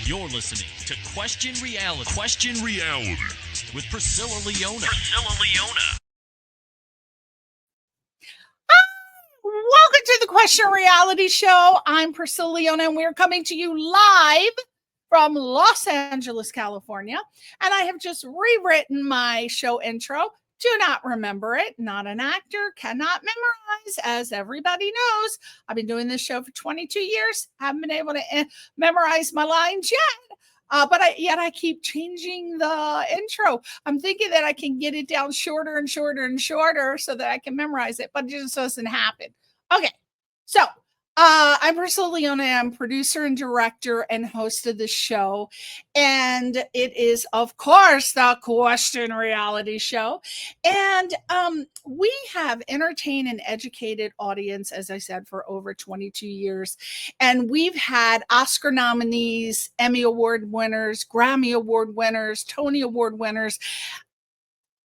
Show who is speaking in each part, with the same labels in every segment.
Speaker 1: You're listening to Question Reality. Question Reality with Priscilla Leona.
Speaker 2: Welcome to the Question Reality Show. I'm Priscilla Leona, and we're coming to you live from Los Angeles, California. And I have just rewritten my show intro. Do not remember it. Not an actor, cannot memorize. As everybody knows, I've been doing this show for 22 years. Haven't been able to memorize my lines yet. But I keep changing the intro. I'm thinking that I can get it down shorter and shorter and shorter so that I can memorize it, but it just doesn't happen. Okay, so I'm Priscilla Leona. I'm producer and director and host of the show. And it is, of course, the Question Reality Show. And we have entertained and educated audience, as I said, for over 22 years. And we've had Oscar nominees, Emmy Award winners, Grammy Award winners, Tony Award winners,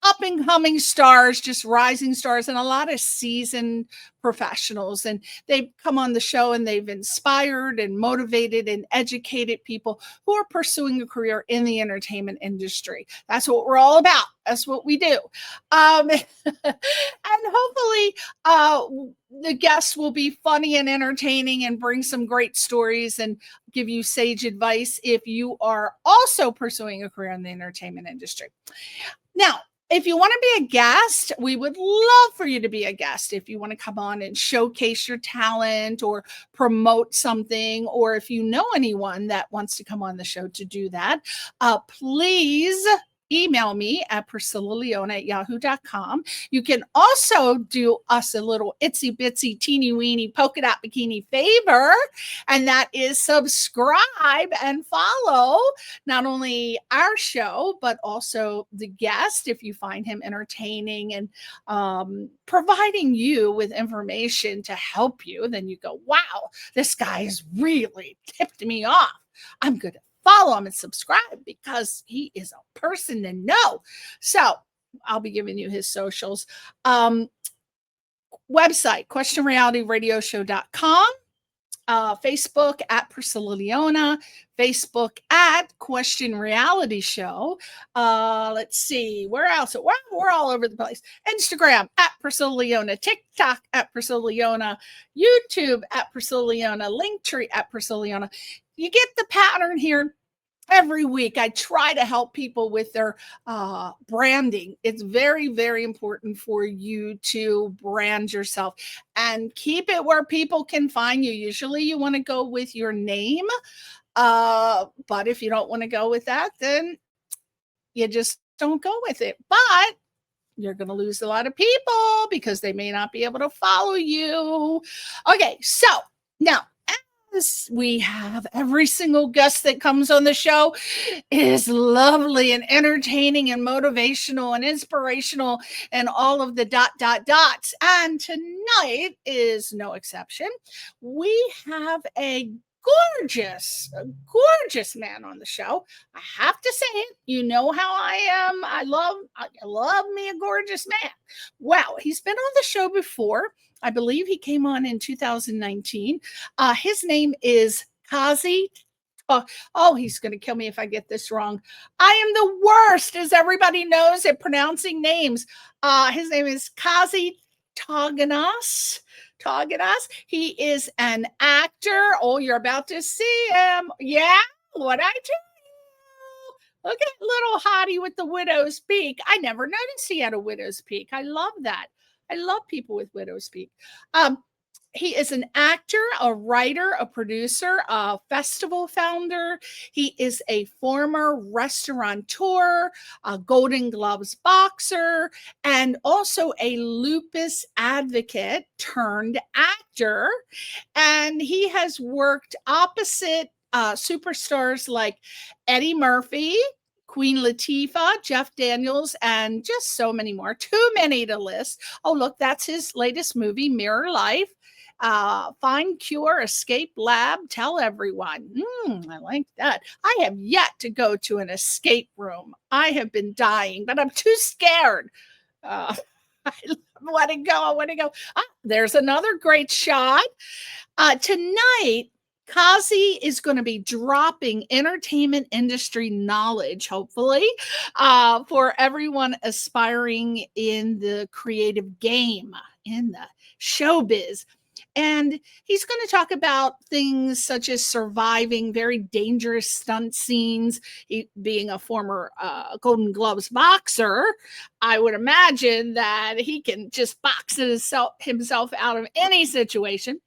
Speaker 2: up and coming stars, just rising stars, and a lot of seasoned professionals. And they've come on the show and they've inspired and motivated and educated people who are pursuing a career in the entertainment industry. That's what we're all about. That's what we do. And hopefully the guests will be funny and entertaining and bring some great stories and give you sage advice if you are also pursuing a career in the entertainment industry. Now, if you want to be a guest, we would love for you to be a guest. If you want to come on and showcase your talent or promote something, or if you know anyone that wants to come on the show to do that, please email me at priscillaleona@yahoo.com. You can also do us a little itsy bitsy teeny weeny polka dot bikini favor, and that is subscribe and follow not only our show, but also the guest if you find him entertaining and providing you with information to help you. Then you go, wow, this guy's really tipped me off. I'm good at follow him and subscribe because he is a person to know. So I'll be giving you his socials. Website, questionrealityradioshow.com. Facebook at Priscilla Leona, Facebook at Question Reality Show. Let's see, where else? We're all over the place. Instagram at Priscilla Leona, TikTok at Priscilla Leona, YouTube at Priscilla Leona, Linktree at Priscilla Leona. You get the pattern here. Every week, I try to help people with their branding. It's very, very important for you to brand yourself and keep it where people can find you. Usually you want to go with your name, but if you don't want to go with that, then you just don't go with it. But you're going to lose a lot of people because they may not be able to follow you. Okay, so now, we have every single guest that comes on the show is lovely and entertaining and motivational and inspirational and all of the dots. And tonight is no exception. We have a gorgeous man on the show. I have to say it. You know how I am. I love me a gorgeous man. Well, he's been on the show before. I believe he came on in 2019. His name is Kazy. Oh, he's going to kill me if I get this wrong. I am the worst, as everybody knows, at pronouncing names. His name is Kazy Tauginas. He is an actor. Oh, you're about to see him. Yeah, what I tell you. Look at little hottie with the widow's peak. I never noticed he had a widow's peak. I love that. I love people with widow's peak. He is an actor, a writer, a producer, a festival founder. He is a former restaurateur, a Golden Gloves boxer, and also a lupus advocate turned actor. And he has worked opposite superstars like Eddie Murphy, Queen Latifah, Jeff Daniels, and just so many more. Too many to list. Oh, look, that's his latest movie, Mirror Life. Find Cure, Escape Lab, Tell Everyone. I like that. I have yet to go to an escape room. I have been dying, but I'm too scared. I want to go. There's another great shot. Tonight, Kazzy is going to be dropping entertainment industry knowledge, hopefully, for everyone aspiring in the creative game, in the showbiz. And he's going to talk about things such as surviving very dangerous stunt scenes. He, being a former Golden Gloves boxer, I would imagine that he can just box himself out of any situation.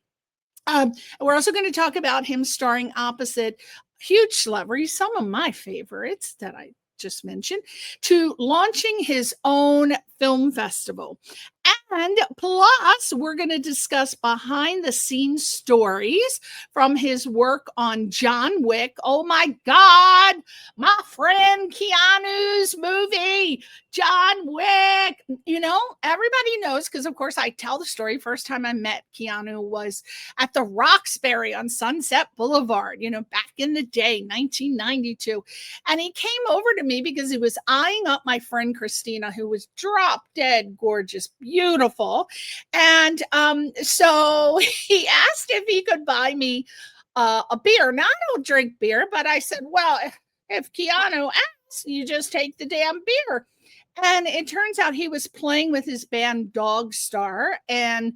Speaker 2: We're also going to talk about him starring opposite huge celebrities, some of my favorites that I just mentioned, to launching his own film festival. And plus, we're going to discuss behind the scenes stories from his work on John Wick. Oh my God, my friend Keanu's movie, John Wick. You know, everybody knows because, of course, I tell the story. First time I met Keanu was at the Roxbury on Sunset Boulevard, you know, back in the day, 1992. And he came over to me because he was eyeing up my friend Christina, who was drop dead gorgeous, beautiful. And so he asked if he could buy me a beer. Now, I don't drink beer, but I said, well, if Keanu asks, you just take the damn beer. And it turns out he was playing with his band Dog Star, and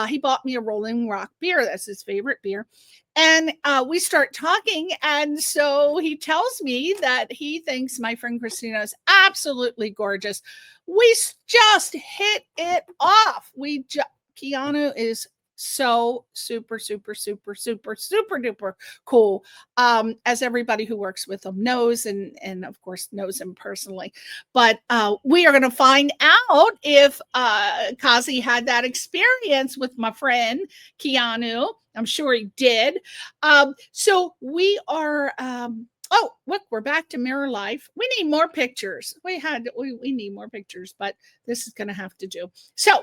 Speaker 2: he bought me a Rolling Rock beer. That's his favorite beer. And we start talking. And so he tells me that he thinks my friend Christina is absolutely gorgeous. We just hit it off. Keanu is so super duper cool, as everybody who works with him knows, and of course knows him personally. But we are going to find out if Kazzy had that experience with my friend Keanu. I'm sure he did. So we are oh, look, we're back to mirror life. We need more pictures. We need more pictures, but this is going to have to do. So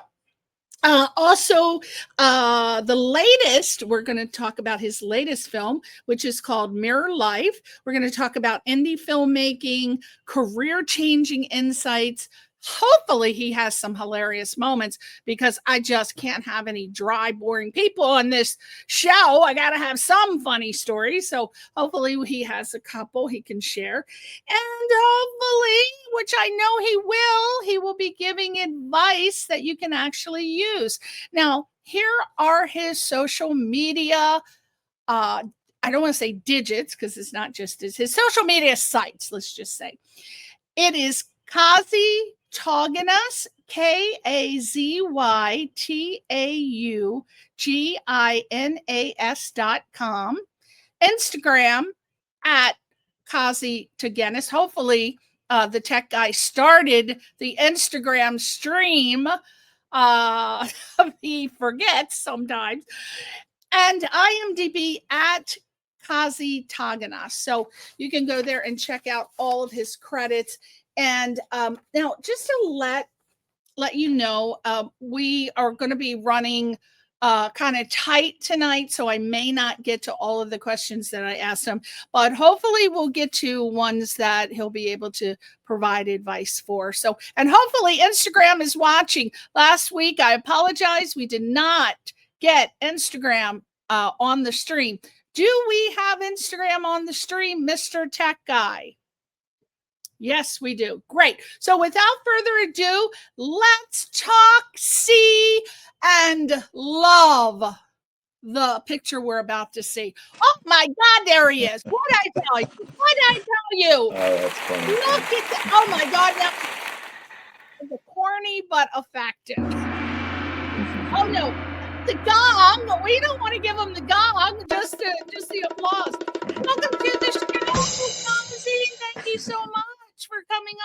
Speaker 2: also, the latest, we're going to talk about his latest film, which is called Mirror Life. We're going to talk about indie filmmaking, career-changing insights. Hopefully he has some hilarious moments, because I just can't have any dry, boring people on this show. I got to have some funny stories. So hopefully he has a couple he can share. And hopefully, which I know he will be giving advice that you can actually use. Now, here are his social media I don't want to say digits, because it's not just his social media sites, let's just say. It is Kazy Tauginas, KazyTauginas.com. Instagram at Kazy Tauginas. Hopefully, the tech guy started the Instagram stream. He forgets sometimes. And IMDb at Kazy Tauginas. So you can go there and check out all of his credits. And now, just to let you know, we are going to be running kind of tight tonight, so I may not get to all of the questions that I asked him, but hopefully we'll get to ones that he'll be able to provide advice for. So, and hopefully Instagram is watching. Last week, I apologize, we did not get Instagram on the stream. Do we have Instagram on the stream, Mr. Tech Guy? Yes, we do. Great. So without further ado, let's talk, see, and love the picture we're about to see. Oh my God, there he is. What did I tell you? What did I tell you?
Speaker 3: Oh, that's funny.
Speaker 2: Look at that. Oh my God. Now, it's corny but effective. Oh no, the gong. We don't want to give him the gong, just the applause. Welcome to the show, Kazzy. Thank you so much for coming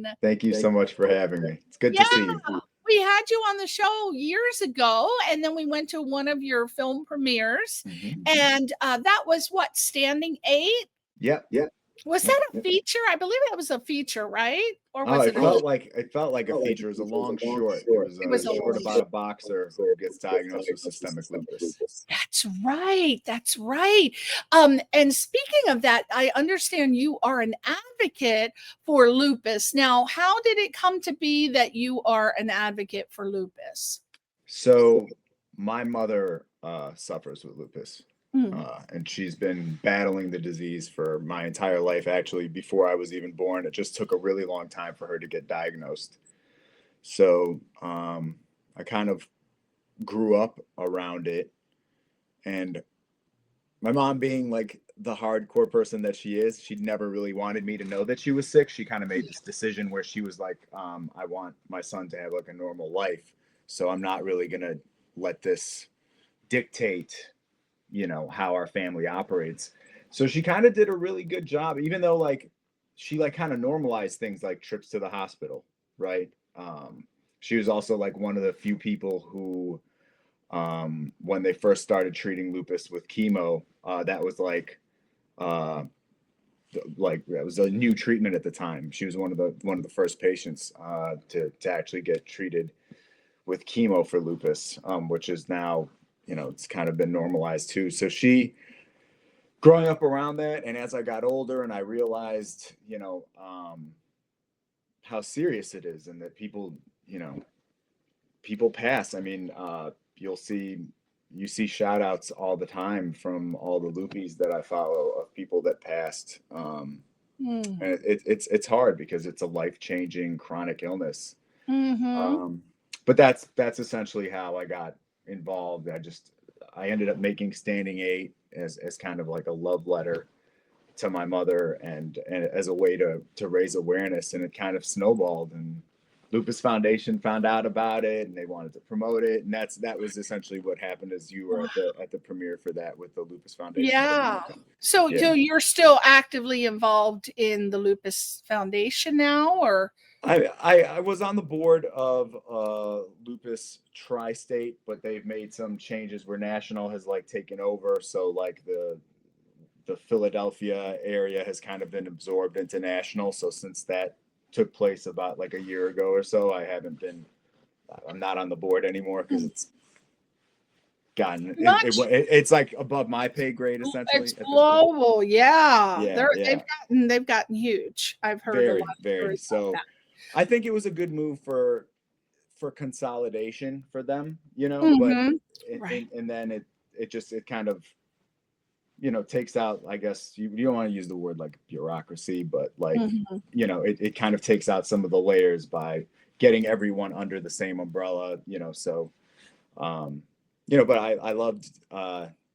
Speaker 2: on.
Speaker 3: Thank you so much for having me. It's good to see you.
Speaker 2: We had you on the show years ago, and then we went to one of your film premieres, and that was what, Standing 8?
Speaker 3: Yep.
Speaker 2: Was that a feature? I believe it was a feature, right? Or was
Speaker 3: it felt like a feature. It was a long short. It was a short about a boxer who gets diagnosed with systemic lupus.
Speaker 2: That's right. That's right. And speaking of that, I understand you are an advocate for lupus. Now, how did it come to be that you are an advocate for lupus?
Speaker 3: So my mother suffers with lupus. And she's been battling the disease for my entire life. Actually, before I was even born, it just took a really long time for her to get diagnosed. So I kind of grew up around it. And my mom, being like the hardcore person that she is, she never really wanted me to know that she was sick. She kind of made this decision where she was like, I want my son to have like a normal life. So I'm not really going to let this dictate, you know, how our family operates. So she kind of did a really good job, even though like she like kind of normalized things like trips to the hospital, right? She was also like one of the few people who, when they first started treating lupus with chemo, that was like that was a new treatment at the time. She was one of the first patients to actually get treated with chemo for lupus, which is now, you know, it's kind of been normalized too. So she, growing up around that, and as I got older and I realized, you know, how serious it is, and that people, you know, people pass. I mean, you see shout outs all the time from all the loopies that I follow of people that passed. And it's hard because it's a life-changing chronic illness. But that's essentially how I got involved. I ended up making Standing 8 as kind of like a love letter to my mother, and as a way to raise awareness, and it kind of snowballed, and Lupus Foundation found out about it and they wanted to promote it, and that was essentially what happened. As you were at the premiere for that with the Lupus Foundation.
Speaker 2: Yeah. So you're still actively involved in the Lupus Foundation now, or?
Speaker 3: I was on the board of Lupus Tri-State, but they've made some changes where National has like taken over. So like the Philadelphia area has kind of been absorbed into National. So since that took place about like a year ago or so, I'm not on the board anymore because it's gotten it's like above my pay grade essentially.
Speaker 2: It's global,
Speaker 3: yeah.
Speaker 2: They've gotten huge. I've heard
Speaker 3: very,
Speaker 2: a lot of
Speaker 3: very. So
Speaker 2: that.
Speaker 3: I think it was a good move for consolidation for them, you know, but and then it kind of, you know, takes out, I guess you don't want to use the word like bureaucracy, but like, you know, it kind of takes out some of the layers by getting everyone under the same umbrella, you know. So you know, but I loved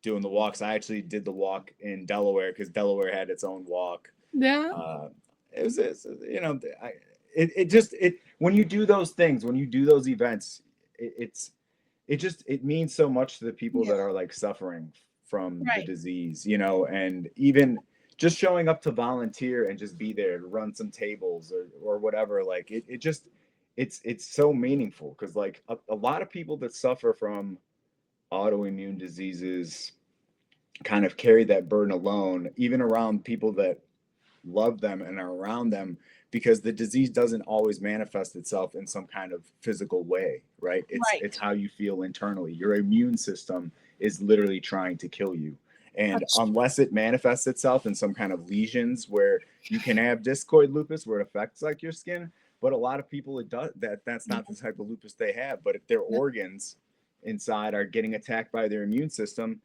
Speaker 3: doing the walks. I actually did the walk in Delaware because Delaware had its own walk. It was you know, when you do those things, when you do those events, it means so much to the people that are like suffering from the disease, you know. And even just showing up to volunteer and just be there to run some tables or whatever, like it's so meaningful, because like a lot of people that suffer from autoimmune diseases kind of carry that burden alone, even around people that love them and are around them, because the disease doesn't always manifest itself in some kind of physical way, right? It's how you feel internally. Your immune system is literally trying to kill you. And unless it manifests itself in some kind of lesions, where you can have discoid lupus where it affects like your skin, but a lot of people that's not the type of lupus they have. But if their organs inside are getting attacked by their immune system,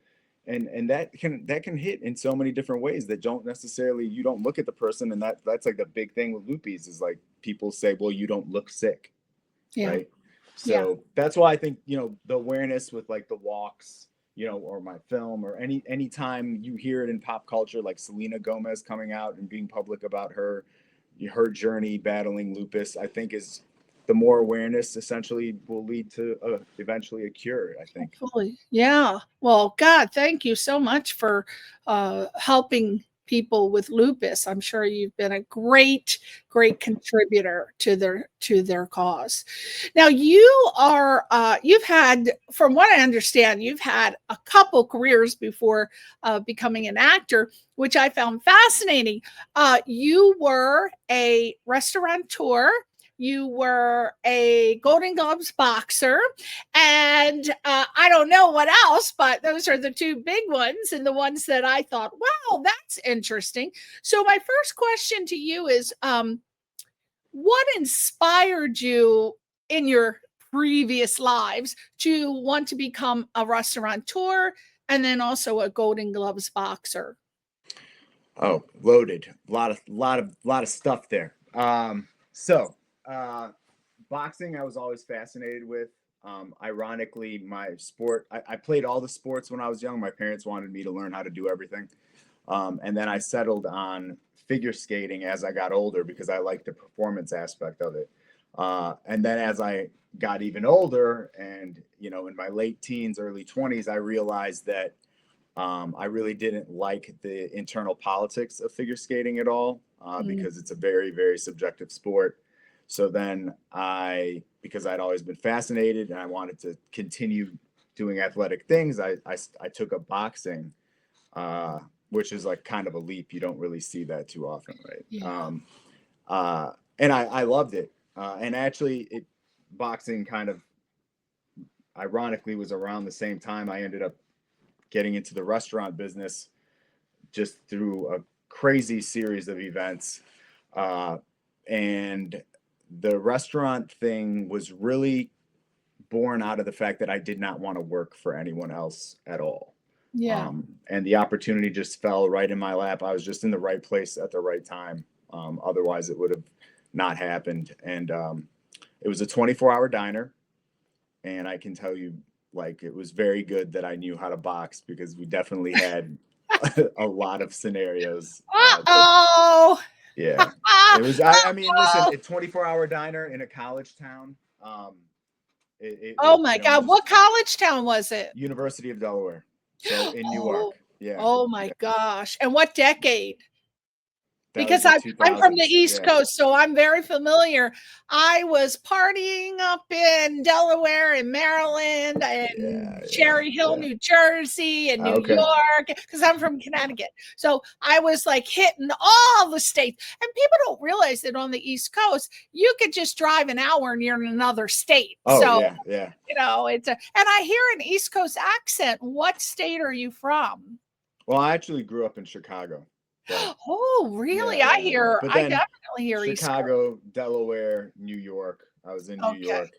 Speaker 3: and that can hit in so many different ways that don't necessarily, you don't look at the person. And that's like the big thing with lupus is like people say, well, you don't look sick, right? So that's why I think, you know, the awareness with like the walks, you know, or my film, or any time you hear it in pop culture, like Selena Gomez coming out and being public about her journey battling lupus, I think is the more awareness essentially will lead to eventually a cure, I think.
Speaker 2: Hopefully. Yeah. Well, God, thank you so much for helping people with lupus. I'm sure you've been a great contributor to their cause. Now you've had, from what I understand, you've had a couple careers before becoming an actor, which I found fascinating. You were a restaurateur. You were a Golden Gloves boxer, and I don't know what else, but those are the two big ones, and the ones that I thought, wow, that's interesting. So my first question to you is, what inspired you in your previous lives to want to become a restaurateur and then also a Golden Gloves boxer.
Speaker 3: Oh, loaded. A lot of stuff there. Boxing, I was always fascinated with. Ironically, my sport, I played all the sports when I was young. My parents wanted me to learn how to do everything. And then I settled on figure skating as I got older because I liked the performance aspect of it. And then as I got even older and, in my late teens, early 20s, I realized that I really didn't like the internal politics of figure skating at all because it's a very, very subjective sport. So then because I'd always been fascinated and I wanted to continue doing athletic things, I took up boxing, which is like kind of a leap. You don't really see that too often, right? Yeah. And I loved it. And actually, boxing kind of ironically was around the same time I ended up getting into the restaurant business just through a crazy series of events. And the restaurant thing was really born out of the fact that I did not want to work for anyone else at all.
Speaker 2: Yeah.
Speaker 3: And the opportunity just fell right in my lap. I was just in the right place at the right time. Otherwise it would have not happened. And it was a 24-hour diner. And I can tell you, like, it was very good that I knew how to box because we definitely had a lot of scenarios. Yeah. It was, I mean, listen, a 24-hour diner in a college town.
Speaker 2: Oh my God. What college town was it?
Speaker 3: University of Delaware. So in Newark. Yeah.
Speaker 2: Oh my gosh. And what decade? Because I'm from the East Coast, so I'm very familiar. I was partying up in Delaware and Maryland and Cherry Hill, New Jersey and New York, because I'm from Connecticut. So I was like hitting all the states. And people don't realize that on the East Coast, you could just drive an hour and you're in another state.
Speaker 3: Yeah.
Speaker 2: It's and I hear an East Coast accent. What state are you from?
Speaker 3: Well, I actually grew up in Chicago.
Speaker 2: Oh, really? Yeah, I definitely hear
Speaker 3: Chicago, Delaware, New York. I was in New York.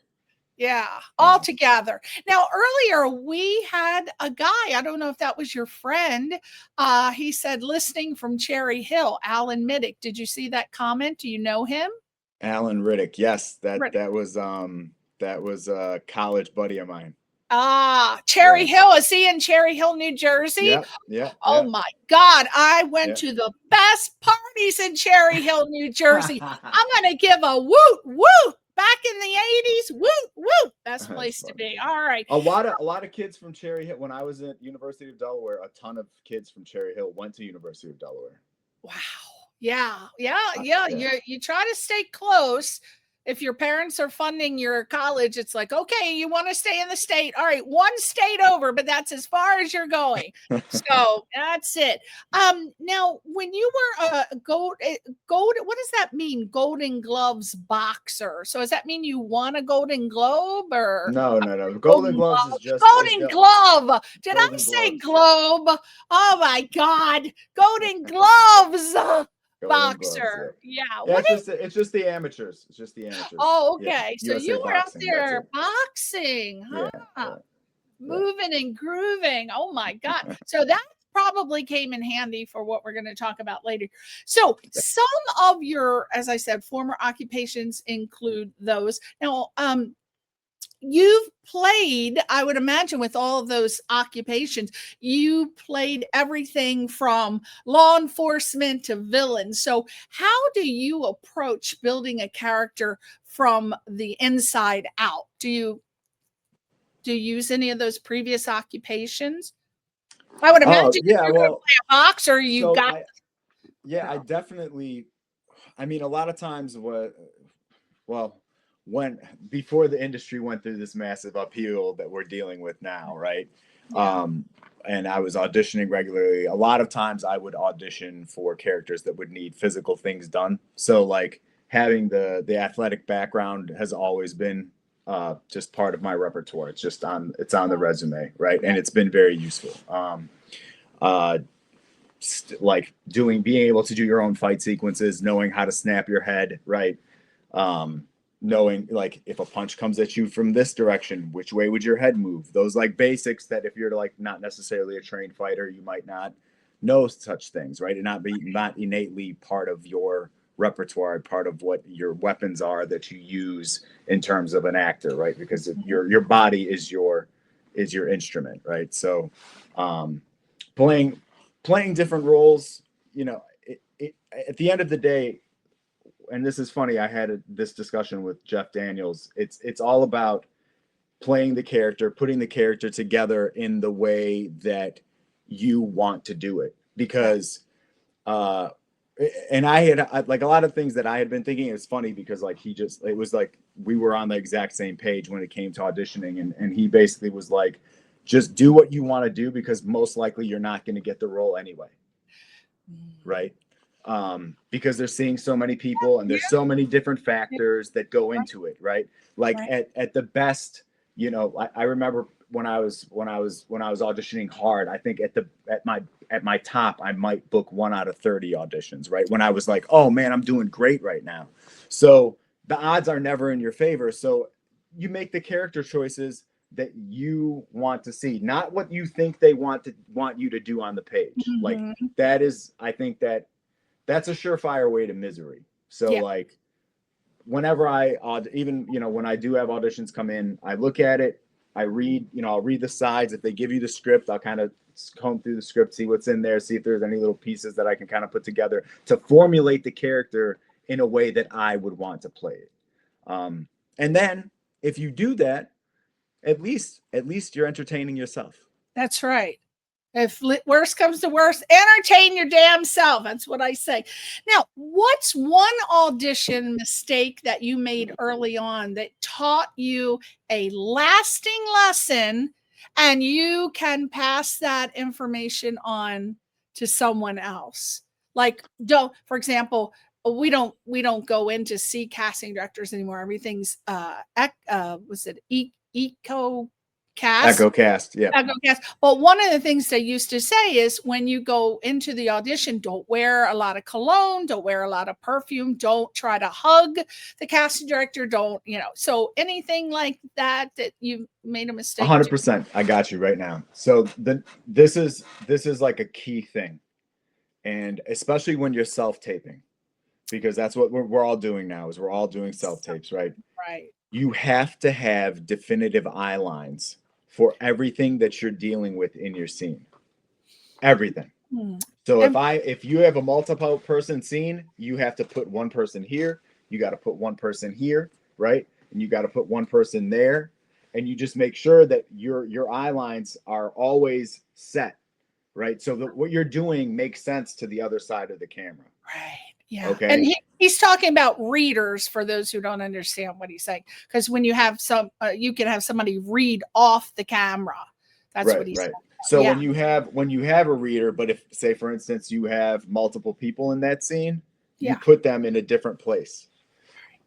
Speaker 2: Yeah, all together. Now, earlier we had a guy, I don't know if that was your friend. He said listening from Cherry Hill, Alan Middick. Did you see that comment? Do you know him?
Speaker 3: Alan Riddick. Yes, that was a college buddy of mine.
Speaker 2: Cherry Hill. Is he in Cherry Hill, New Jersey?
Speaker 3: Yeah.
Speaker 2: Oh my God. I went to the best parties in Cherry Hill, New Jersey. I'm going to give a woot, woot. Back in the 80s, woot, woot. Best place to be. All right.
Speaker 3: A lot of kids from Cherry Hill. When I was at University of Delaware, a ton of kids from Cherry Hill went to University of Delaware.
Speaker 2: Wow. Yeah. You try to stay close. If your parents are funding your college, it's like, okay, you want to stay in the state. All right, one state over, but that's as far as you're going. So that's it. Now, when you were gold, what does that mean? Golden Gloves boxer. So does that mean you won a Golden Globe or?
Speaker 3: No. Golden Gloves is just
Speaker 2: Golden Glove. Did I say globe? Oh my God, Golden Gloves. Boxer.
Speaker 3: Yeah. It's just the amateurs. It's just the amateurs.
Speaker 2: Oh, okay. So you were out there boxing, huh?
Speaker 3: Yeah.
Speaker 2: Moving and grooving. Oh my God. So that probably came in handy for what we're going to talk about later. So some of your, as I said, former occupations include those. Now, you've played, I would imagine, with all of those occupations, you played everything from law enforcement to villains. So how do you approach building a character from the inside out? Do you use any of those previous occupations? I would imagine if you're going to play a boxer,
Speaker 3: I definitely, I mean, a lot of times before the industry went through this massive upheaval that we're dealing with now, right? And I was auditioning regularly. A lot of times I would audition for characters that would need physical things done. So like having the athletic background has always been just part of my repertoire. It's on the resume, right? And it's been very useful. Being able to do your own fight sequences, knowing how to snap your head, right? knowing like if a punch comes at you from this direction, which way would your head move? Those like basics that if you're like not necessarily a trained fighter, you might not know such things, right? And not innately part of your repertoire, part of what your weapons are that you use in terms of an actor, right? Because your body is your instrument, right? So playing different roles, you know, at the end of the day, and this is funny, I had this discussion with Jeff Daniels. It's all about playing the character, putting the character together in the way that you want to do it. Because and I had like a lot of things that I had been thinking. It's funny because like it was like we were on the exact same page when it came to auditioning, and he basically was like, just do what you want to do because most likely you're not going to get the role anyway, right? Because they're seeing so many people and there's so many different factors that go into it, right? Like at the best, you know, I remember when I was auditioning hard, I think at my top, I might book 1 out of 30 auditions, right? When I was like, oh man, I'm doing great right now. So the odds are never in your favor. So you make the character choices that you want to see, not what you think they want you to do on the page. Like that is, I think that's a surefire way to misery. So like whenever even, you know, when I do have auditions come in, I look at it, I read, you know, I'll read the sides. If they give you the script, I'll kind of comb through the script, see what's in there, see if there's any little pieces that I can kind of put together to formulate the character in a way that I would want to play it. And then if you do that, at least you're entertaining yourself.
Speaker 2: That's right. If worst comes to worst, entertain your damn self. That's what I say. Now, what's one audition mistake that you made early on that taught you a lasting lesson and you can pass that information on to someone else? Like, for example, we don't go in to see casting directors anymore. Everything's was it eco cast?
Speaker 3: EchoCast, yeah.
Speaker 2: EchoCast. But one of the things they used to say is when you go into the audition, don't wear a lot of cologne, don't wear a lot of perfume, don't try to hug the casting director, don't, you know. So anything like that you made a mistake?
Speaker 3: 100%. I got you right now. So this is like a key thing. And especially when you're self-taping, because that's what we're all doing now, is we're all doing self-tapes, right?
Speaker 2: Right.
Speaker 3: You have to have definitive eye lines for everything that you're dealing with in your scene. Everything. So if you have a multiple person scene, you have to put one person here, you got to put one person here, right? And you got to put one person there, and you just make sure that your eye lines are always set, right? So that what you're doing makes sense to the other side of the camera.
Speaker 2: Right. Yeah.
Speaker 3: Okay.
Speaker 2: And he's talking about readers for those who don't understand what he's saying. Because when you have you can have somebody read off the camera. That's what he's saying.
Speaker 3: So when you have a reader, but if, say for instance, you have multiple people in that scene, you put them in a different place.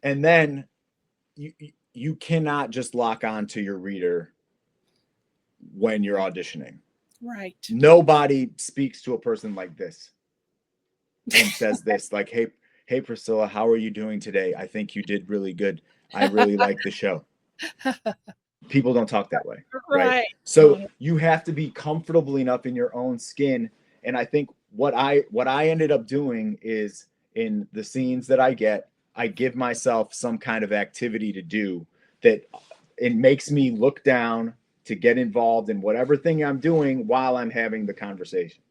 Speaker 3: And then you cannot just lock on to your reader when you're auditioning.
Speaker 2: Right.
Speaker 3: Nobody speaks to a person like this and says this, like, hey Priscilla, how are you doing today? I think you did really good. I really like the show. People don't talk that way, right? So you have to be comfortable enough in your own skin. And I think what I ended up doing is, in the scenes that I give myself some kind of activity to do that it makes me look down to get involved in whatever thing I'm doing while I'm having the conversation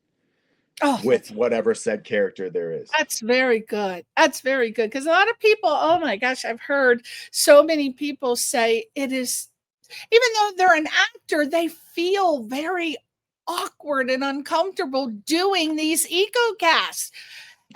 Speaker 3: with whatever said character there is.
Speaker 2: That's very good. That's very good. Because a lot of people, oh my gosh, I've heard so many people say it is, even though they're an actor, they feel very awkward and uncomfortable doing these eco casts.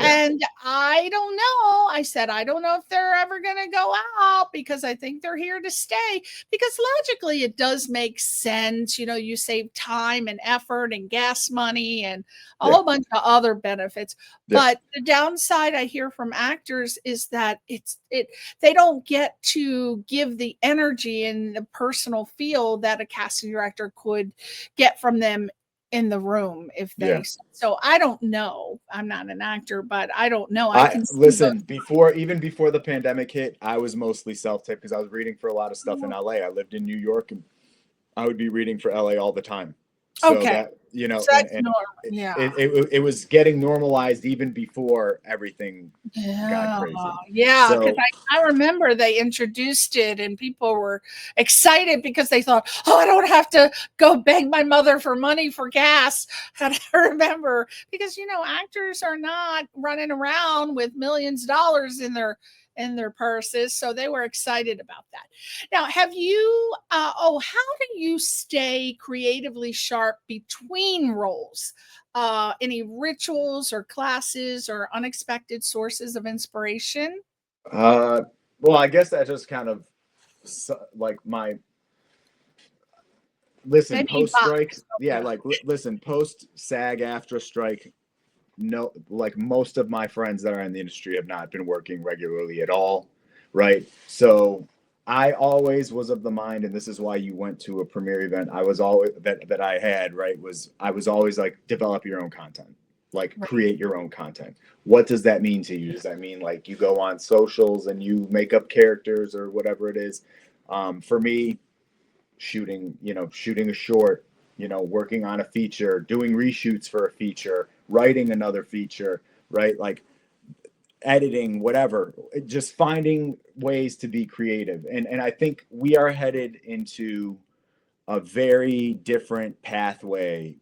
Speaker 2: And I don't know. I said, I don't know if they're ever going to go out because I think they're here to stay. Because logically, it does make sense. You know, you save time and effort and gas money and a whole bunch of other benefits. But the downside I hear from actors is that they don't get to give the energy and the personal feel that a casting director could get from them in the room if they. So I don't know. I'm not an actor, but I don't know. I can
Speaker 3: listen. Even before the pandemic hit, I was mostly self-tape because I was reading for a lot of stuff in LA. I lived in New York, and I would be reading for LA all the time. So that, you know,
Speaker 2: so
Speaker 3: it was getting normalized even before everything got crazy.
Speaker 2: Yeah, because I remember they introduced it and people were excited because they thought, oh, I don't have to go beg my mother for money for gas. And I remember, because, you know, actors are not running around with millions of dollars in their purses, so they were excited about that. Now, have you how do you stay creatively sharp between roles? Any rituals or classes or unexpected sources of inspiration?
Speaker 3: Well, I guess that just kind of like my post strike. Yeah, like listen, post SAG-AFTRA strike. No, like most of my friends that are in the industry have not been working regularly at all, right? So I always was of the mind, and this is why you went to a premiere event. I was always that I had, right, I was always like, develop your own content, like create your own content. What does that mean to you? Does that mean like you go on socials and you make up characters or whatever it is? For me, shooting a short, working on a feature, doing reshoots for a feature, writing another feature, right? Like editing, whatever, just finding ways to be creative. And I think we are headed into a very different pathway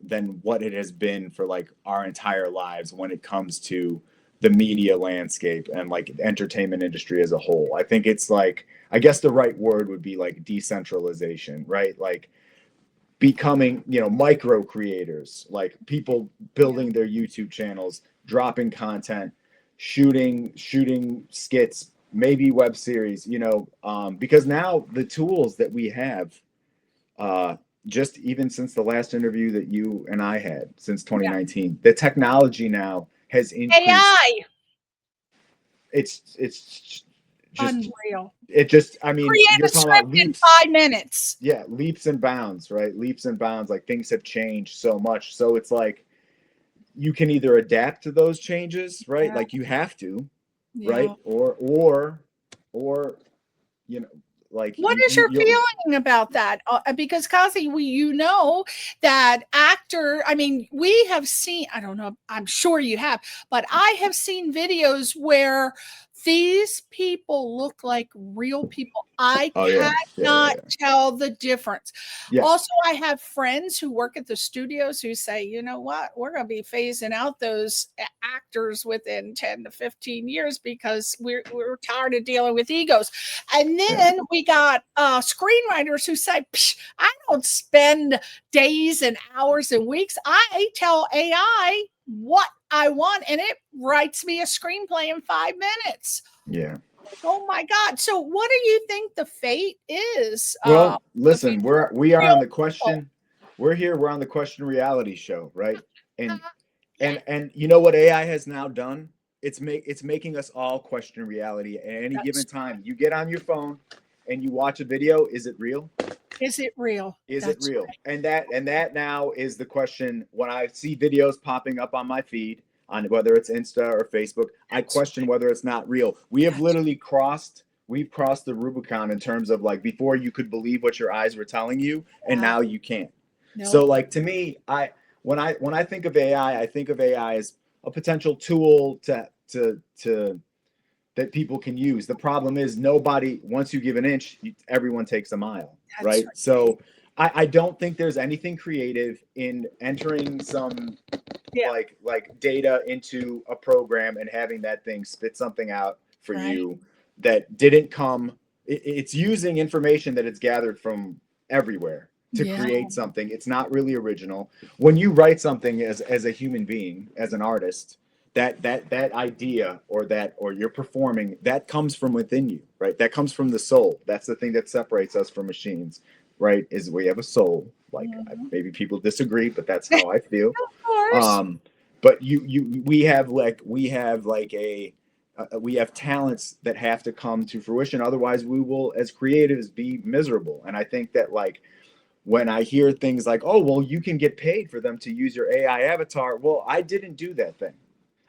Speaker 3: than what it has been for like our entire lives when it comes to the media landscape and like entertainment industry as a whole. I think it's like, I guess the right word would be like decentralization, right? Like becoming, micro creators, like people building their YouTube channels, dropping content, shooting skits, maybe web series, because now the tools that we have, just even since the last interview that you and I had since 2019, the technology now has increased.
Speaker 2: AI.
Speaker 3: It's just
Speaker 2: unreal.
Speaker 3: It just, I mean,
Speaker 2: create a script in 5 minutes.
Speaker 3: Yeah, leaps and bounds, right? Leaps and bounds. Like things have changed so much. So it's like you can either adapt to those changes, right? Yeah. Like you have to, right? Or like
Speaker 2: what is your feeling about that? Because Kazzy, that we have seen, I don't know, I'm sure you have, but I have seen videos where these people look like real people. I cannot tell the difference. Also, I have friends who work at the studios who say, you know what, we're going to be phasing out those actors within 10 to 15 years because we're tired of dealing with egos. And then we got screenwriters who say, I don't spend days and hours and weeks. I tell AI what I want and it writes me a screenplay in 5 minutes.
Speaker 3: Yeah.
Speaker 2: Oh my God. So what do you think the fate is?
Speaker 3: Well, listen, we are on the question. We're here. We're on the question reality show, right? And you know what AI has now done? It's making us all question reality at any given time. You get on your phone and you watch a video. Is it real?
Speaker 2: Is it real?
Speaker 3: Is it real? Right. And that now is the question. When I see videos popping up on my feed, on whether it's Insta or Facebook, I question whether it's not real. We have literally crossed the Rubicon in terms of like before you could believe what your eyes were telling you, and now you can't. No. So like to me, when I think of AI, I think of AI as a potential tool to that people can use. The problem is once you give an inch, everyone takes a mile, right? So I don't think there's anything creative in entering some like data into a program and having that thing spit something out for you that didn't come. It's using information that it's gathered from everywhere to create something. It's not really original. When you write something as a human being, as an artist, that idea or you're performing, that comes from within you, right? That comes from the soul. That's the thing that separates us from machines, right? Is we have a soul. Like maybe people disagree, but that's how I feel. Of course. But we have talents that have to come to fruition. Otherwise we will, as creatives, be miserable. And I think that like when I hear things like, oh, well, you can get paid for them to use your AI avatar. Well, I didn't do that thing.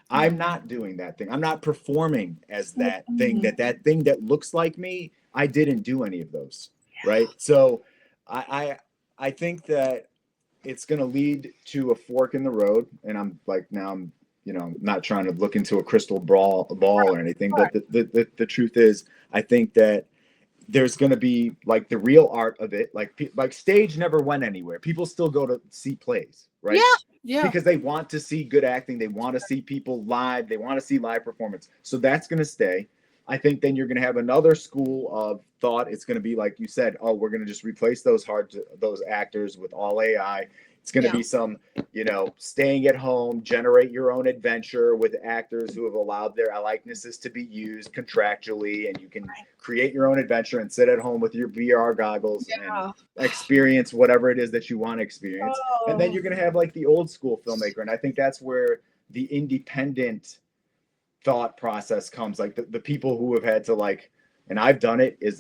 Speaker 3: I'm not doing that thing. I'm not performing as that thing, that thing that looks like me. I didn't do any of those. Right. So I think that it's going to lead to a fork in the road. And I'm like, now I'm, not trying to look into a crystal ball or anything, but the truth is, I think that there's going to be like the real art of it. Like stage never went anywhere. People still go to see plays, right?
Speaker 2: Yeah.
Speaker 3: Because they want to see good acting. They want to see people live. They want to see live performance. So that's going to stay. I think then you're going to have another school of thought. It's going to be like you said, oh, we're going to just replace those actors with all AI. It's going to be some, staying at home, generate your own adventure with actors who have allowed their likenesses to be used contractually, and you can create your own adventure and sit at home with your VR goggles and experience whatever it is that you want to experience. And then you're going to have like the old school filmmaker. And I think that's where the independent thought process comes. Like the people who have had to and I've done it, is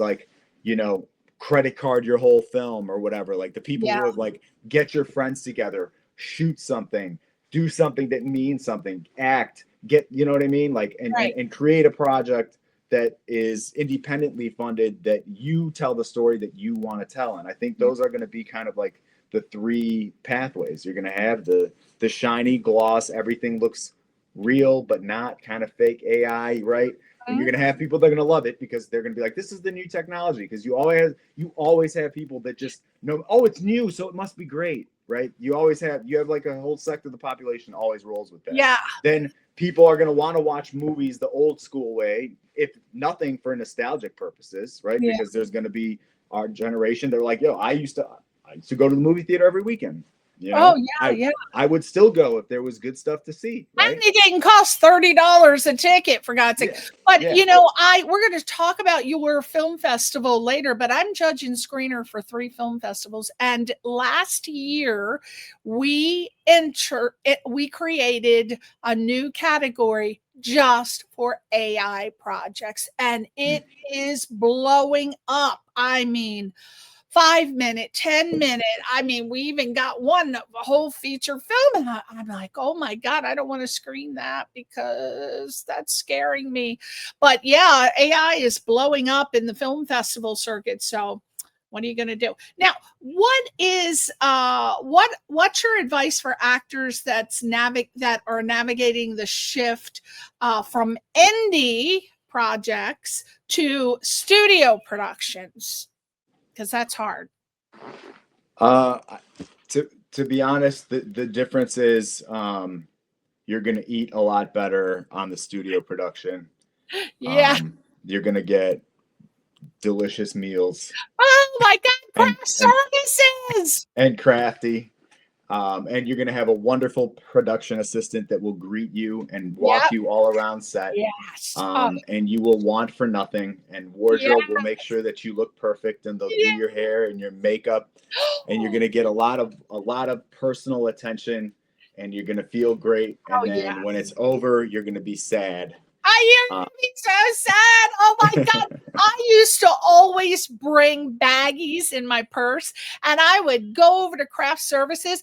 Speaker 3: credit card your whole film or whatever. Like the people who have get your friends together, shoot something, do something that means something, act, you know what I mean? And create a project that is independently funded, that you tell the story that you want to tell. And I think those are going to be kind of like the three pathways. You're going to have the shiny gloss, everything looks real but not, kind of fake AI, right? And you're going to have people that are going to love it because they're going to be like, this is the new technology. Because you always have people that just know, oh, it's new, so it must be great, right? You have like a whole sector of the population always rolls with that.
Speaker 2: Yeah.
Speaker 3: Then people are going to want to watch movies the old school way, if nothing for nostalgic purposes, right? Yeah. Because there's going to be our generation. They're like, yo, I used to go to the movie theater every weekend. I would still go if there was good stuff to see. Right?
Speaker 2: And it didn't cost $30 a ticket, for God's sake. But we're going to talk about your film festival later. But I'm judging screener for 3 film festivals, and last year we created a new category just for AI projects, and it is blowing up. I mean, 5-minute, 10-minute. I mean, we even got one, a whole feature film. And I'm like, oh my God, I don't want to screen that because that's scaring me. But yeah, AI is blowing up in the film festival circuit. So what are you going to do? Now, what's your advice for actors that are navigating the shift from indie projects to studio productions? Because that's hard.
Speaker 3: To be honest, the difference is you're going to eat a lot better on the studio production.
Speaker 2: Yeah.
Speaker 3: You're going to get delicious meals.
Speaker 2: Oh my God, craft services!
Speaker 3: And crafty. And you're going to have a wonderful production assistant that will greet you and walk you all around set.
Speaker 2: Yes.
Speaker 3: And you will want for nothing. And wardrobe will make sure that you look perfect, and they'll do your hair and your makeup. And you're going to get a lot of personal attention, and you're going to feel great. And then when it's over, you're going to be sad.
Speaker 2: I used to be so sad. Oh my God. I used to always bring baggies in my purse, and I would go over to craft services.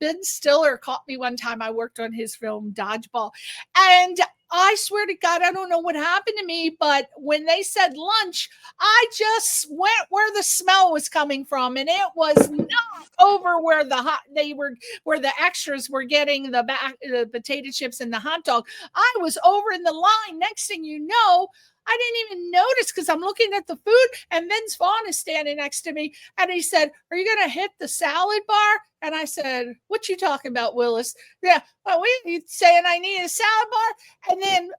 Speaker 2: Ben Stiller caught me one time. I worked on his film Dodgeball, and I swear to God, I don't know what happened to me, but when they said lunch, I just went where the smell was coming from, and it was not over where where the extras were getting the potato chips and the hot dog. I was over in the line. Next thing you know, I didn't even notice because I'm looking at the food, and Vince Vaughn is standing next to me, and he said, "Are you going to hit the salad bar?" And I said, "What you talking about, Willis?" Yeah, well, you saying I need a salad bar? And then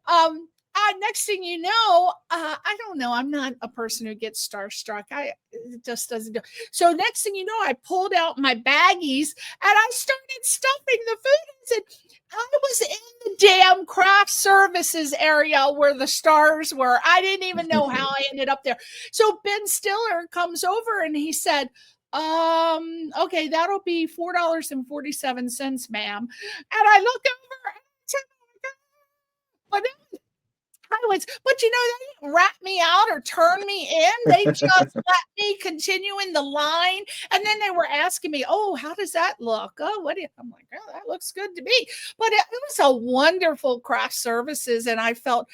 Speaker 2: next thing you know, I don't know. I'm not a person who gets starstruck. It just doesn't do. So next thing you know, I pulled out my baggies and I started stuffing the food and said, I was in the damn craft services area where the stars were. I didn't even know how I ended up there. So Ben Stiller comes over and he said, okay, that'll be $4.47, ma'am. And I look over and I said, oh my God, what But you know, they didn't rat me out or turn me in. They just let me continue in the line. And then they were asking me, oh, how does that look? Oh, what do you? I'm like, oh, that looks good to me. But it was a wonderful craft services. And I felt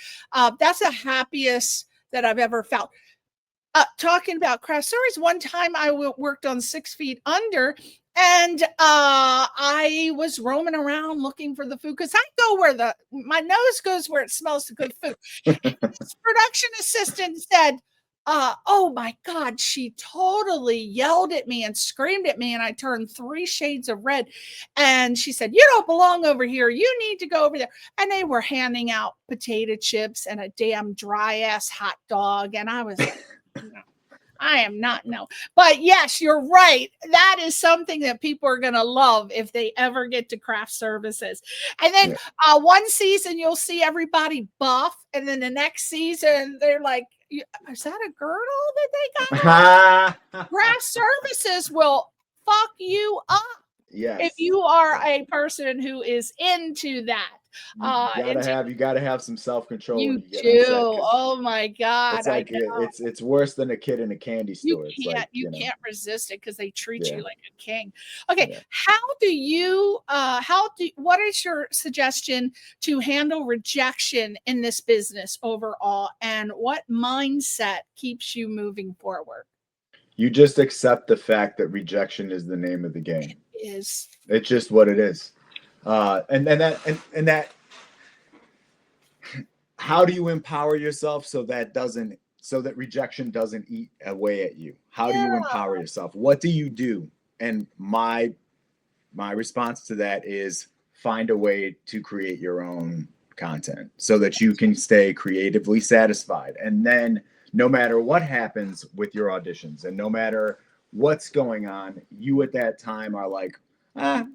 Speaker 2: that's the happiest that I've ever felt. Talking about craft service, one time I worked on 6 Feet Under, and I was roaming around looking for the food because I go where my nose goes where it smells the good food. And this production assistant said, oh my God, she totally yelled at me and screamed at me, and I turned 3 shades of red. And she said, you don't belong over here. You need to go over there. And they were handing out potato chips and a damn dry ass hot dog. And I was like, no, I am not. No, but yes, you're right. That is something that people are going to love if they ever get to craft services. And then one season you'll see everybody buff, and then the next season they're like, is that a girdle that they got? Craft services will fuck you up.
Speaker 3: Yes.
Speaker 2: If you are a person who is into that.
Speaker 3: You gotta have some self-control.
Speaker 2: You do. Oh my God.
Speaker 3: It's like it's worse than a kid in a candy store.
Speaker 2: You can't resist it because they treat you like a king. Okay. What is your suggestion to handle rejection in this business overall, and what mindset keeps you moving forward?
Speaker 3: You just accept the fact that rejection is the name of the game.
Speaker 2: It is.
Speaker 3: It's just what it is. And that how do you empower yourself so that rejection doesn't eat away at you? How do you empower yourself? What do you do? And my response to that is find a way to create your own content so that you can stay creatively satisfied. And then no matter what happens with your auditions and no matter what's going on, you at that time are like,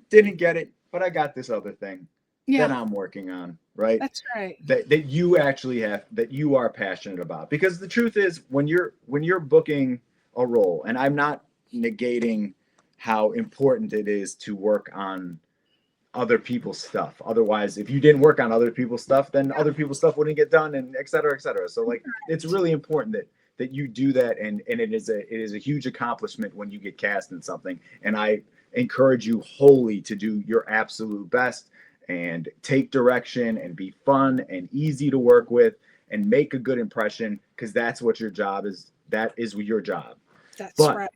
Speaker 3: didn't get it, but I got this other thing that I'm working on, right?
Speaker 2: That's right.
Speaker 3: That you actually have, that you are passionate about. Because the truth is, when you're booking a role, and I'm not negating how important it is to work on other people's stuff. Otherwise, if you didn't work on other people's stuff, then other people's stuff wouldn't get done, and et cetera, et cetera. So like, it's really important that you do that, and it is a huge accomplishment when you get cast in something. And I encourage you wholly to do your absolute best and take direction and be fun and easy to work with and make a good impression, because that's what your job is. That is your job.
Speaker 2: That's right.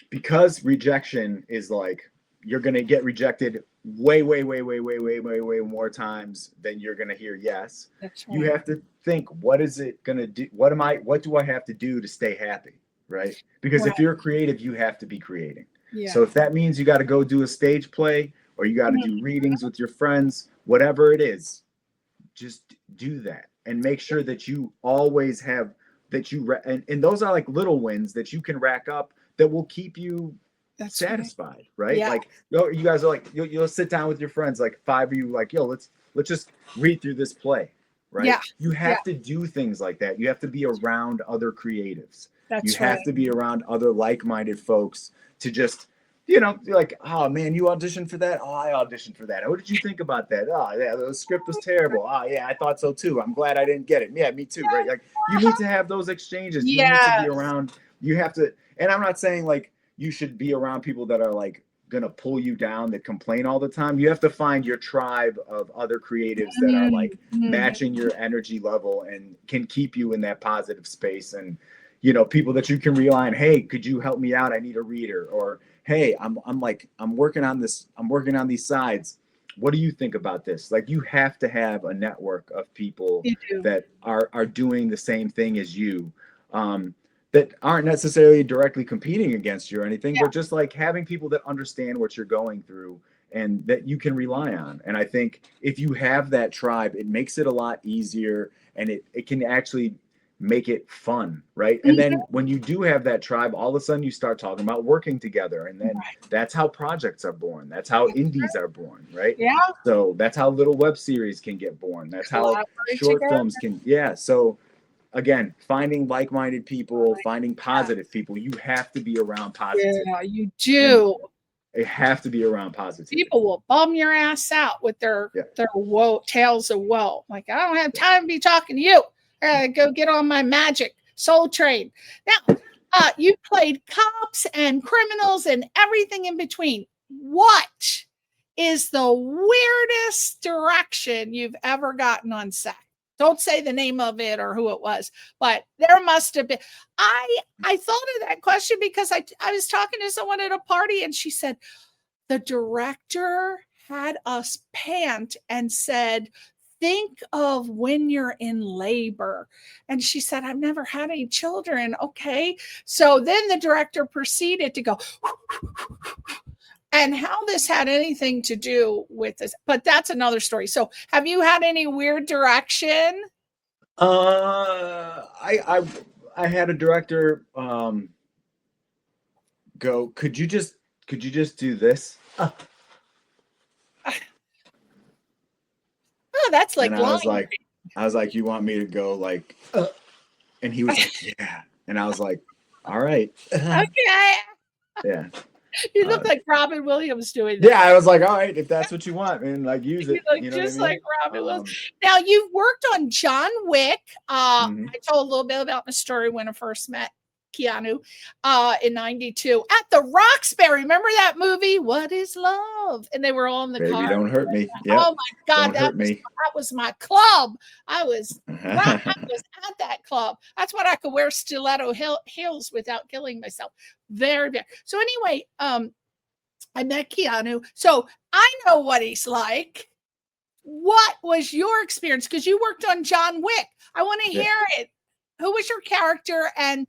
Speaker 3: Because rejection is like, you're going to get rejected way more times than you're going to hear yes.
Speaker 2: That's right.
Speaker 3: You have to think, what is it going to do? What do I have to do to stay happy? Right? Because if you're creative, you have to be creating. Yeah. So if that means you got to go do a stage play, or you got to do readings with your friends, whatever it is, just do that and make sure that you always have that and those are like little wins that you can rack up that will keep you satisfied, right?
Speaker 2: Yeah.
Speaker 3: Like, you guys are like, you'll sit down with your friends, like 5 of you, like, yo, let's just read through this play, right? Yeah. You have to do things like that. You have to be around other creatives. You have to be around other like-minded folks to just, like, oh man, you auditioned for that? Oh, I auditioned for that. What did you think about that? Oh yeah, the script was terrible. Oh yeah, I thought so too. I'm glad I didn't get it. Yeah, me too, right? Like, you need to have those exchanges. You need to be around, you have to, and I'm not saying like you should be around people that are like gonna pull you down, that complain all the time. You have to find your tribe of other creatives that are like matching your energy level and can keep you in that positive space. And people that you can rely on. Hey, could you help me out? I need a reader. Or hey, I'm working on this. I'm working on these sides. What do you think about this? Like, you have to have a network of people that are doing the same thing as you, that aren't necessarily directly competing against you or anything, but just like having people that understand what you're going through and that you can rely on. And I think if you have that tribe, it makes it a lot easier, and it can actually make it fun, right? And then when you do have that tribe, all of a sudden you start talking about working together, and then that's how projects are born. That's how indies are born, right? Yeah. So that's how little web series can get born. That's how short films can. Yeah. So again, finding like-minded people, finding positive people. You have to be around positive.
Speaker 2: Yeah, you do.
Speaker 3: They have to be around positivity.
Speaker 2: People will bum your ass out with their tales of woe. Like, I don't have time to be talking to you. I gotta go get on my magic soul train. Now, you played cops and criminals and everything in between. What is the weirdest direction you've ever gotten on set? Don't say the name of it or who it was, but there must have been. I thought of that question because I was talking to someone at a party and she said, the director had us pant and said, think of when you're in labor. And she said, I've never had any children. Okay. So then the director proceeded to go, and how this had anything to do with this, but that's another story. So have you had any weird direction?
Speaker 3: I had a director go, could you just do this?
Speaker 2: Oh, that's like,
Speaker 3: and I was like, you want me to go like, and he was like, yeah. And I was like, all right.
Speaker 2: Okay.
Speaker 3: Yeah.
Speaker 2: You look like Robin Williams doing that.
Speaker 3: Yeah, I was like, all right, if that's what you want, man, like use it.
Speaker 2: You know just like Robin Williams. Now you've worked on John Wick. I told a little bit about my story when I first met Keanu in '92 at the Roxbury. Remember that movie? What is Love? And they were all in the car.
Speaker 3: Baby, don't hurt me. Yep.
Speaker 2: Oh my God, that was my club. I was at that club. That's what I could wear stiletto heels without killing myself. Very, very. So anyway, I met Keanu. So I know what he's like. What was your experience? Because you worked on John Wick. I want to hear it. Who was your character? And